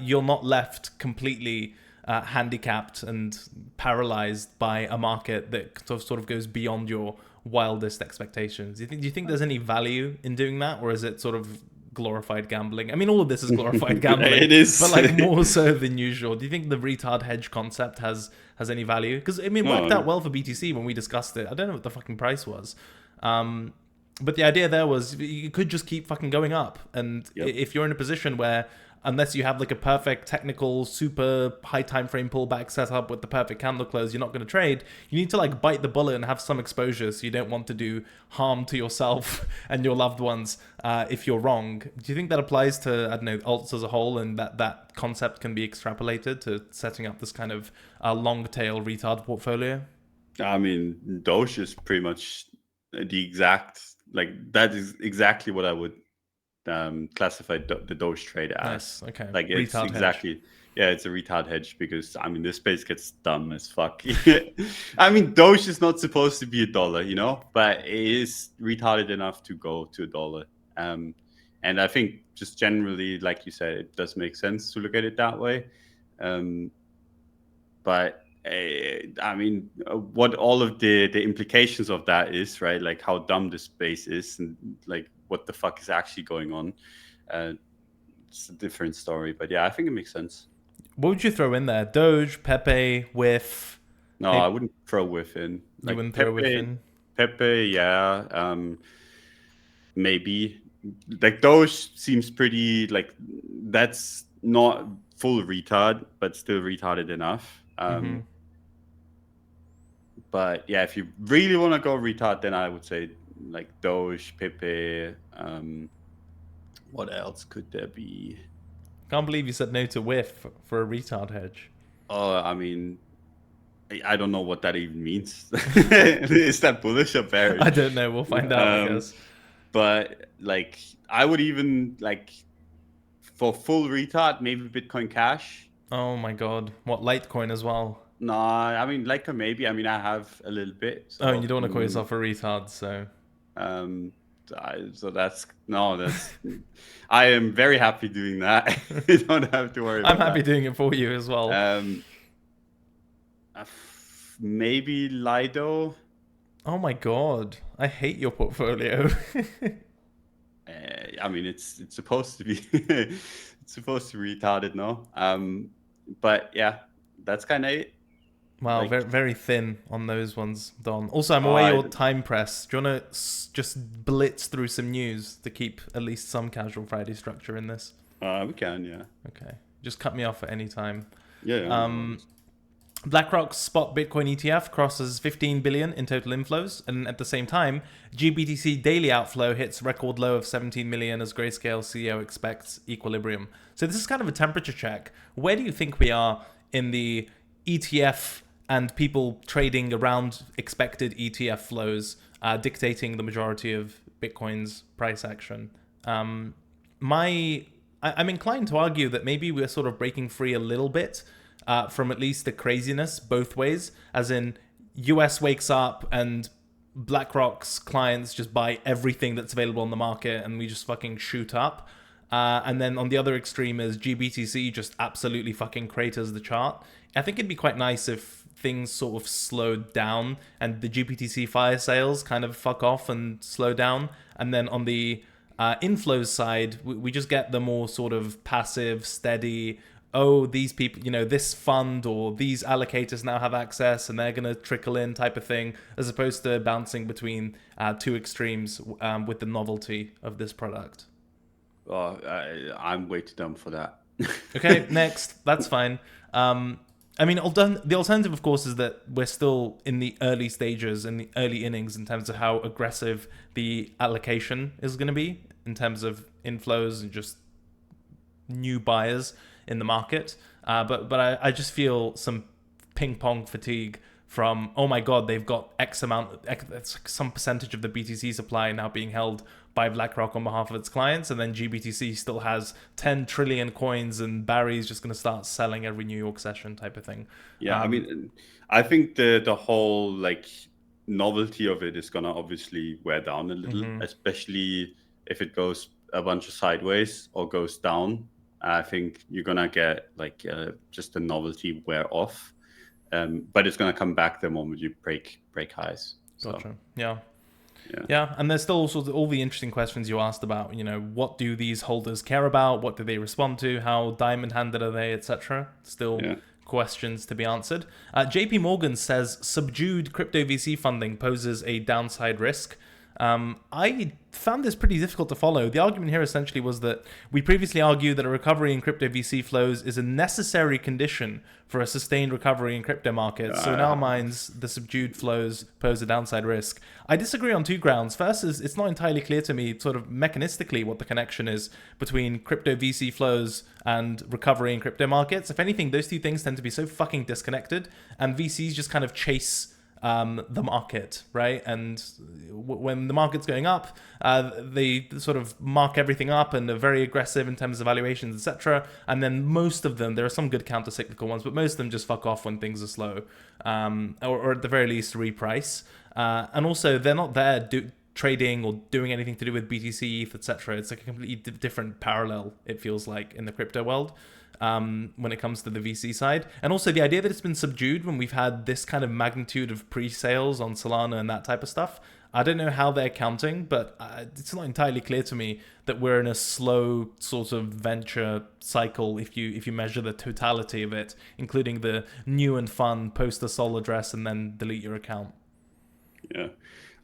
you're not left completely handicapped and paralyzed by a market that sort of goes beyond your wildest expectations. Do you think there's any value in doing that, or is it sort of glorified gambling? I mean, all of this is glorified gambling, It is. but like more so than usual. Do you think the retard hedge concept has any value? Because I mean, it worked No. out well for BTC when we discussed it. I don't know what the fucking price was. But the idea there was you could just keep fucking going up. And Yep. if you're in a position where, unless you have like a perfect technical, super high time frame pullback setup with the perfect candle close, you're not going to trade. You need to like bite the bullet and have some exposure, so you don't want to do harm to yourself and your loved ones if you're wrong. Do you think that applies to, I don't know, alts as a whole, and that concept can be extrapolated to setting up this kind of long tail retard portfolio? I mean, Doge is pretty much the exact, like, that is exactly what I would classify the Doge trade as. Nice. Okay. Like, it's Retard hedge. exactly, yeah, it's a retard hedge because, I mean, this space gets dumb as fuck. I mean, Doge is not supposed to be a dollar, you know, but it is retarded enough to go to a dollar. And I think just generally, like you said, it does make sense to look at it that way. But I mean, what all of the implications of that is, right? Like how dumb this space is, and like what the fuck is actually going on. It's a different story, but yeah, I think it makes sense. What would you throw in there? Doge, Pepe, Whiff. No, Maybe I wouldn't throw Whiff in. you Like wouldn't throw Whiff in. Pepe, yeah. Maybe. Like Doge seems pretty like that's not full retard, but still retarded enough. But yeah, if you really want to go retard, then I would say like Doge, Pepe. What else could there be? Can't believe you said no to Whiff for a retard hedge. Oh, I mean, I don't know what that even means. Is that bullish or bearish? I don't know. We'll find out, I guess. But like, I would even like for full retard, maybe Bitcoin Cash. Oh my god. What, Litecoin as well? No, I mean, like maybe. I mean, I have a little bit. So, Oh, and you don't want to call yourself a retard, so. So that's no, that's. I am very happy doing that. You don't have to worry. I'm happy doing it for you as well. Maybe Lido. Oh my god, I hate your portfolio. I mean, it's supposed to be it's supposed to be retarded, no? But yeah, that's kind of it. Wow, Like- very, very thin on those ones, Don. Also, I'm aware you're time pressed. Do you want to just blitz through some news to keep at least some casual Friday structure in this? We can, yeah. Okay, just cut me off at any time. Yeah. BlackRock's spot Bitcoin ETF crosses 15 billion in total inflows, and at the same time, GBTC daily outflow hits record low of 17 million as Grayscale CEO expects equilibrium. So this is kind of a temperature check. Where do you think we are in the ETF and people trading around expected ETF flows dictating the majority of Bitcoin's price action? I'm inclined to argue that maybe we're sort of breaking free a little bit from at least the craziness both ways, as in US wakes up and BlackRock's clients just buy everything that's available on the market and we just fucking shoot up. And then on the other extreme is GBTC just absolutely fucking craters the chart. I think it'd be quite nice if things sort of slowed down and the GPTC fire sales kind of fuck off and slow down. And then on the inflows side, we just get the more sort of passive, steady, oh, these people, this fund or these allocators now have access and they're going to trickle in type of thing, as opposed to bouncing between two extremes with the novelty of this product. Oh, I'm way too dumb for that. Okay, next. That's fine. I mean, the alternative, of course, is that we're still in the early stages, in the early innings in terms of how aggressive the allocation is going to be in terms of inflows and just new buyers in the market. But I just feel some ping pong fatigue from, oh my God, they've got some percentage of the BTC supply now being held by BlackRock on behalf of its clients, and then GBTC still has 10 trillion coins and Barry's just going to start selling every New York session type of thing. Yeah, I mean, I think the whole like novelty of it is going to obviously wear down a little, especially if it goes a bunch of sideways or goes down. I think you're going to get like just the novelty wear off. But it's going to come back the moment you break highs. So. Gotcha. Yeah, and there's still also all the interesting questions you asked about, what do these holders care about? What do they respond to? How diamond-handed are they, etc.? Still questions to be answered. JP Morgan says subdued crypto VC funding poses a downside risk. I found this pretty difficult to follow. The argument here essentially was that we previously argued that a recovery in crypto VC flows is a necessary condition for a sustained recovery in crypto markets. So in our minds, the subdued flows pose a downside risk. I disagree on two grounds. First is it's not entirely clear to me sort of mechanistically what the connection is between crypto VC flows and recovery in crypto markets. If anything, those two things tend to be so fucking disconnected, and VCs just kind of chase the market, right? And when the market's going up, they sort of mark everything up and are very aggressive in terms of valuations, etc. And then most of them, there are some good counter-cyclical ones, but most of them just fuck off when things are slow, or at the very least reprice. And also, they're not there trading or doing anything to do with BTC, ETH, etc. It's like a completely different parallel, it feels like, in the crypto world. When it comes to the VC side. And also the idea that it's been subdued when we've had this kind of magnitude of pre-sales on Solana and that type of stuff. I don't know how they're counting, but it's not entirely clear to me that we're in a slow sort of venture cycle if you measure the totality of it, including the new and fun post a sol address and then delete your account. Yeah.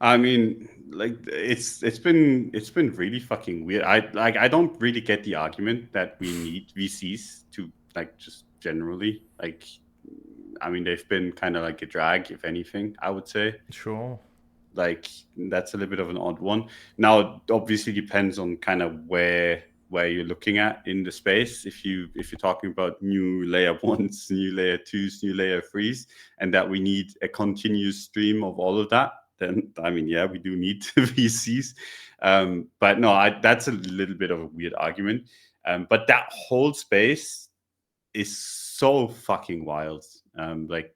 I mean, like it's been really fucking weird. I don't really get the argument that we need VCs to like just generally like. I mean, they've been kind of like a drag, if anything. I would say. Sure. Like that's a little bit of an odd one. Now, it obviously depends on kind of where you're looking at in the space. If you're talking about new layer ones, new layer twos, new layer threes, and that we need a continuous stream of all of that. Then I mean, yeah, we do need VCs, but no, that's a little bit of a weird argument. But that whole space is so fucking wild, like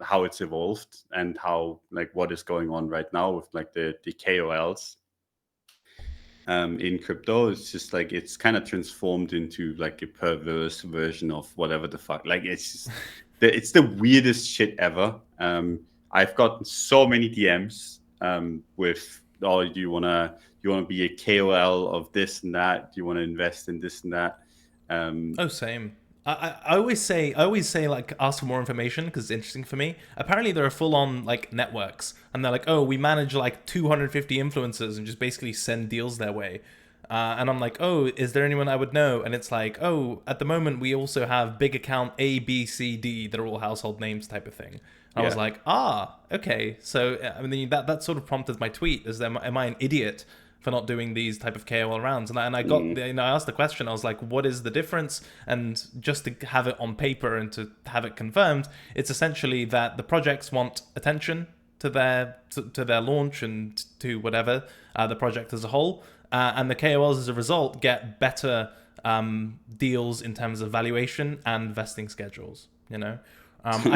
how it's evolved and how like what is going on right now with like the KOLs in crypto. It's just like it's kind of transformed into like a perverse version of whatever the fuck. Like it's just, it's the weirdest shit ever. I've gotten so many DMs with, oh, do you wanna be a KOL of this and that? Do you want to invest in this and that? Same. I always say like ask for more information because it's interesting for me. Apparently there are full on like networks and they're like, oh, we manage like 250 influencers and just basically send deals their way. And I'm like, oh, is there anyone I would know? And it's like, oh, at the moment we also have big account A, B, C, D. They're all household names type of thing. I was like, okay. So I mean, that sort of prompted my tweet: is am I an idiot for not doing these type of KOL rounds? And I got, I asked the question. I was like, what is the difference? And just to have it on paper and to have it confirmed, it's essentially that the projects want attention to their launch and to whatever the project as a whole, and the KOLs as a result get better deals in terms of valuation and vesting schedules.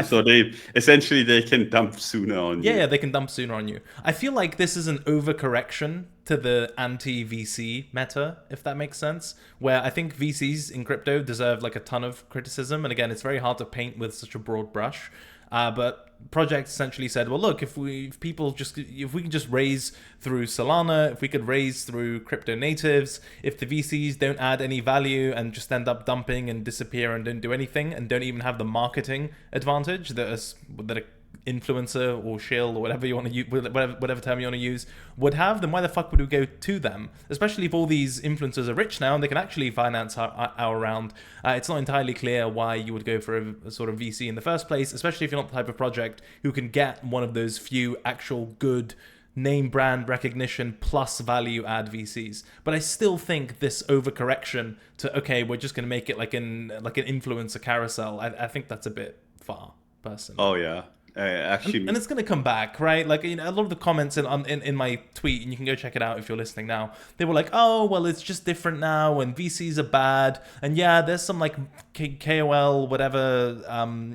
So they can dump sooner on you. Yeah, they can dump sooner on you. I feel like this is an overcorrection to the anti-VC meta, if that makes sense, where I think VCs in crypto deserve like a ton of criticism. And again, it's very hard to paint with such a broad brush. But projects essentially said, well, look, if we can just raise through Solana, if we could raise through crypto natives, if the VCs don't add any value and just end up dumping and disappear and don't do anything and don't even have the marketing advantage that a influencer or shill or whatever you want to use, whatever term you want to use, would have, then why the fuck would we go to them? Especially if all these influencers are rich now and they can actually finance our round. It's not entirely clear why you would go for a sort of VC in the first place, especially if you're not the type of project who can get one of those few actual good name brand recognition plus value add VCs. But I still think this overcorrection to, okay, we're just going to make it like an influencer carousel, I think that's a bit far, personally. Oh yeah. Actually, and it's going to come back, right? Like, a lot of the comments in my tweet, and you can go check it out if you're listening now, they were like, oh, well, it's just different now, and VCs are bad, and yeah, there's some like KOL whatever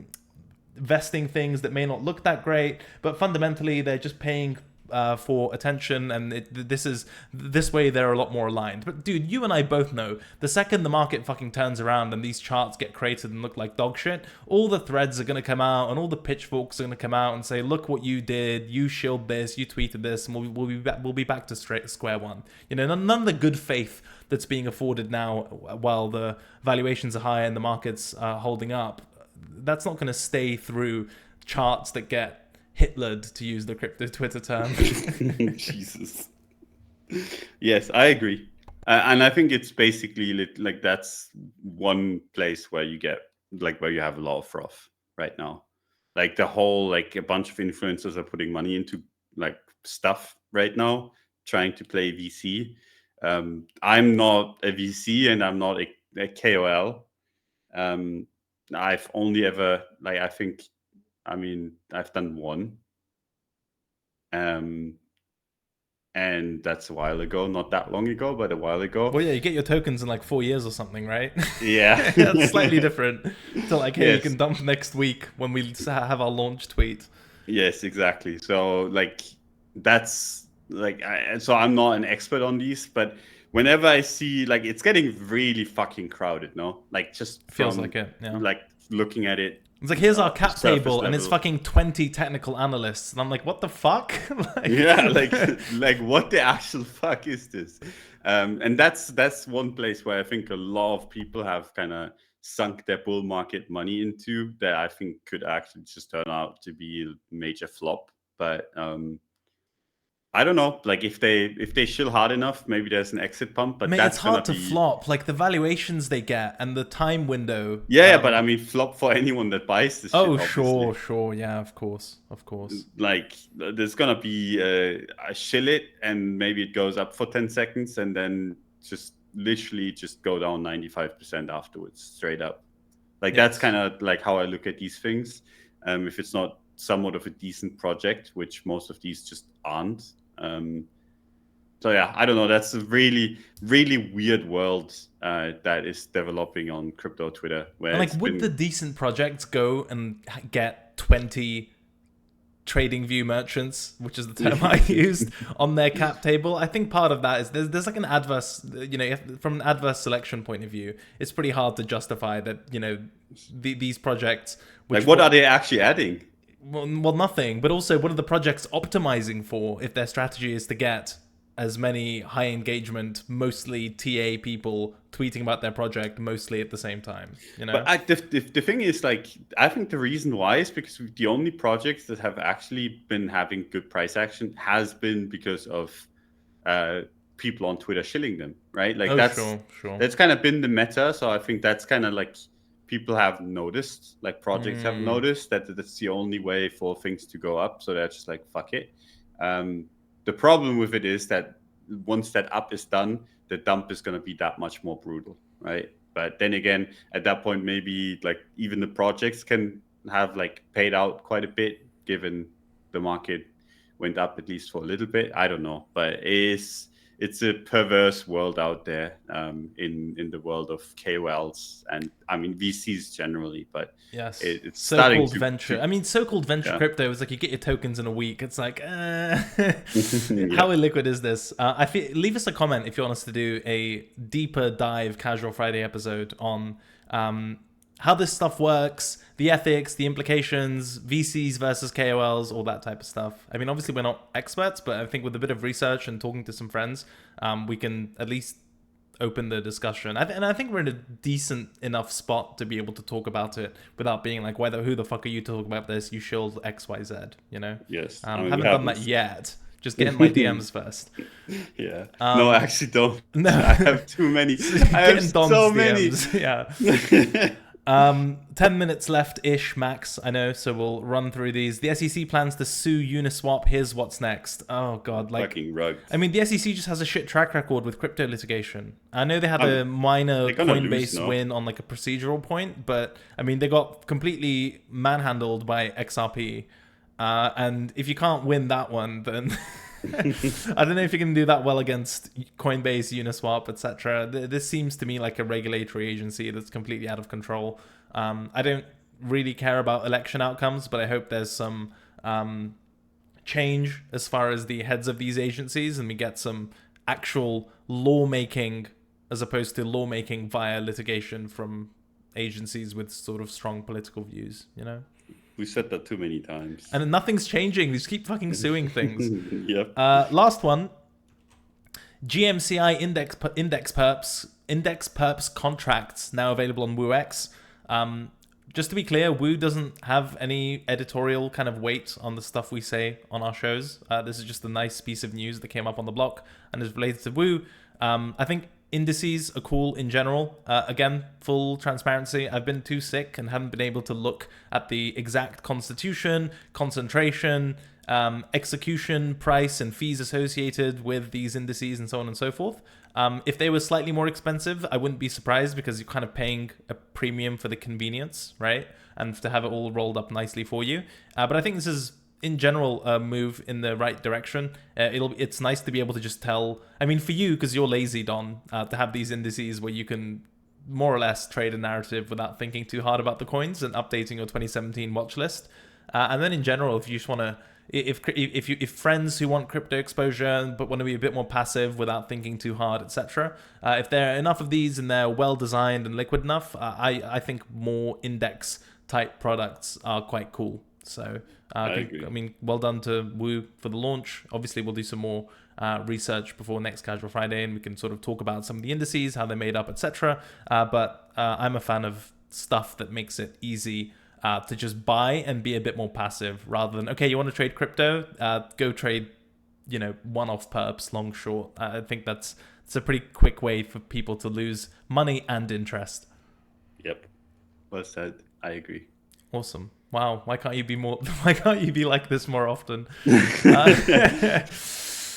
vesting things that may not look that great, but fundamentally they're just paying for attention, and this way they're a lot more aligned. But dude, you and I both know the second the market fucking turns around and these charts get created and look like dog shit, all the threads are going to come out and all the pitchforks are going to come out and say, look what you did, you shilled this, you tweeted this, and we'll be back to square one. None of the good faith that's being afforded now while the valuations are high and the market's holding up, that's not going to stay through charts that get Hitlered, to use the crypto Twitter term. Jesus. Yes, I agree. And I think it's basically like that's one place where you get, like, where you have a lot of froth right now. Like the whole, like, a bunch of influencers are putting money into like stuff right now, trying to play VC. I'm not a VC and I'm not a KOL. I've only ever, like, I've done one. And that's a while ago, not that long ago, but a while ago. Well, yeah, you get your tokens in like 4 years or something, right? Yeah. That's slightly different to like, hey, Yes. You can dump next week when we have our launch tweet. Yes, exactly. So like, that's like, so I'm not an expert on these, but whenever I see, like, it's getting really fucking crowded, no? Like, just feels like it, yeah. Like, looking at it. It's like, here's our cap table, and it's level. fucking 20 technical analysts, and I'm like, what the fuck? Like, yeah, like what the actual fuck is this? And that's one place where I think a lot of people have kind of sunk their bull market money into that I think could actually just turn out to be a major flop. But I don't know, like, if they shill hard enough, maybe there's an exit pump. But it's hard to flop, like the valuations they get and the time window. Yeah, but I mean, flop for anyone that buys this. Oh, shit, sure, yeah, of course. Like, there's gonna be I shill it, and maybe it goes up for 10 seconds, and then just literally just go down 95% afterwards, straight up. Like, yes. That's kind of like how I look at these things. If it's not somewhat of a decent project, which most of these just aren't. So yeah, I don't know. That's a really, really weird world that is developing on crypto Twitter. Where would the decent projects go and get 20 trading view merchants, which is the term I used, on their cap table? I think part of that is there's like an adverse, from an adverse selection point of view, it's pretty hard to justify that, these projects. Like, what are they actually adding? Well, nothing. But also, what are the projects optimizing for if their strategy is to get as many high engagement, mostly TA people tweeting about their project mostly at the same time? But the thing is, like, I think the reason why is because the only projects that have actually been having good price action has been because of people on Twitter shilling them, right? Like, sure. That's kind of been the meta. So I think that's kind of like, people have noticed, like, projects have noticed that that's the only way for things to go up. So they're just like, fuck it. The problem with it is that once that up is done, the dump is going to be that much more brutal, right? But then again, at that point, maybe like even the projects can have like paid out quite a bit, given the market went up at least for a little bit. I don't know, but it's a perverse world out there in the world of KOLs and I mean VCs generally, but yes, it's so-called venture. So-called venture crypto is like, you get your tokens in a week. It's like, how illiquid is this? Leave us a comment if you want us to do a deeper dive Casual Friday episode on how this stuff works, the ethics, the implications, VCs versus KOLs, all that type of stuff. I mean, obviously we're not experts, but I think with a bit of research and talking to some friends, we can at least open the discussion. And I think we're in a decent enough spot to be able to talk about it without being like, who the fuck are you talking about this? You shield X, Y, Z, you know? Yes. Haven't done that yet. Just get in my DMs first. Yeah. No, I actually don't. No. I have too many. I have so many. Yeah. 10 minutes left-ish max, I know, so we'll run through these. The SEC plans to sue Uniswap. Here's what's next. Oh, God. Like, fucking rugged. I mean, the SEC just has a shit track record with crypto litigation. I know they had a minor Coinbase win on like a procedural point, but I mean, they got completely manhandled by XRP. And if you can't win that one, then I don't know if you can do that well against Coinbase, Uniswap, etc. This seems to me like a regulatory agency that's completely out of control. I don't really care about election outcomes, but I hope there's some change as far as the heads of these agencies, and we get some actual lawmaking as opposed to lawmaking via litigation from agencies with sort of strong political views, you know? We said that too many times. And nothing's changing. They just keep fucking suing things. Yep. Last one. GMCI index perps contracts now available on WooX. Just to be clear, Woo doesn't have any editorial kind of weight on the stuff we say on our shows. This is just a nice piece of news that came up on the block and is related to Woo. I think indices are cool in general. Again, full transparency, I've been too sick and haven't been able to look at the exact constitution, concentration, execution, price, and fees associated with these indices and so on and so forth. If they were slightly more expensive, I wouldn't be surprised because you're kind of paying a premium for the convenience, right? And to have it all rolled up nicely for you. But I think this is, in general, a move in the right direction. It's nice to be able to just tell. I mean, for you, because you're lazy, Don, to have these indices where you can more or less trade a narrative without thinking too hard about the coins and updating your 2017 watch list. And then in general, if you just want to, if friends who want crypto exposure but want to be a bit more passive without thinking too hard, etc., if there are enough of these and they're well designed and liquid enough, I think more index type products are quite cool. So I mean, well done to Woo for the launch. Obviously, we'll do some more research before next Casual Friday, and we can sort of talk about some of the indices, how they're made up, etc. But I'm a fan of stuff that makes it easy to just buy and be a bit more passive, rather than, okay, you want to trade crypto, go trade, one-off perps, long, short. I think it's a pretty quick way for people to lose money and interest. Yep. Well said. I agree. Awesome. Wow. Why can't you be like this more often?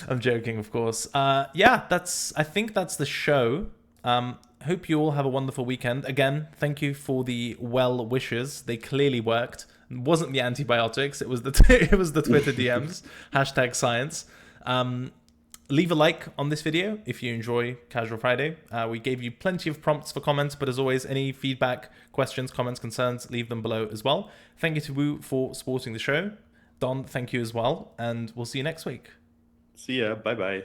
I'm joking, of course. Yeah, I think that's the show. Hope you all have a wonderful weekend. Again, thank you for the well wishes. They clearly worked. It wasn't the antibiotics. It was the Twitter DMs. #science. Leave a like on this video if you enjoy Casual Friday. We gave you plenty of prompts for comments, but as always, any feedback, questions, comments, concerns, leave them below as well. Thank you to Woo for supporting the show. Don, thank you as well, and we'll see you next week. See ya. Bye-bye.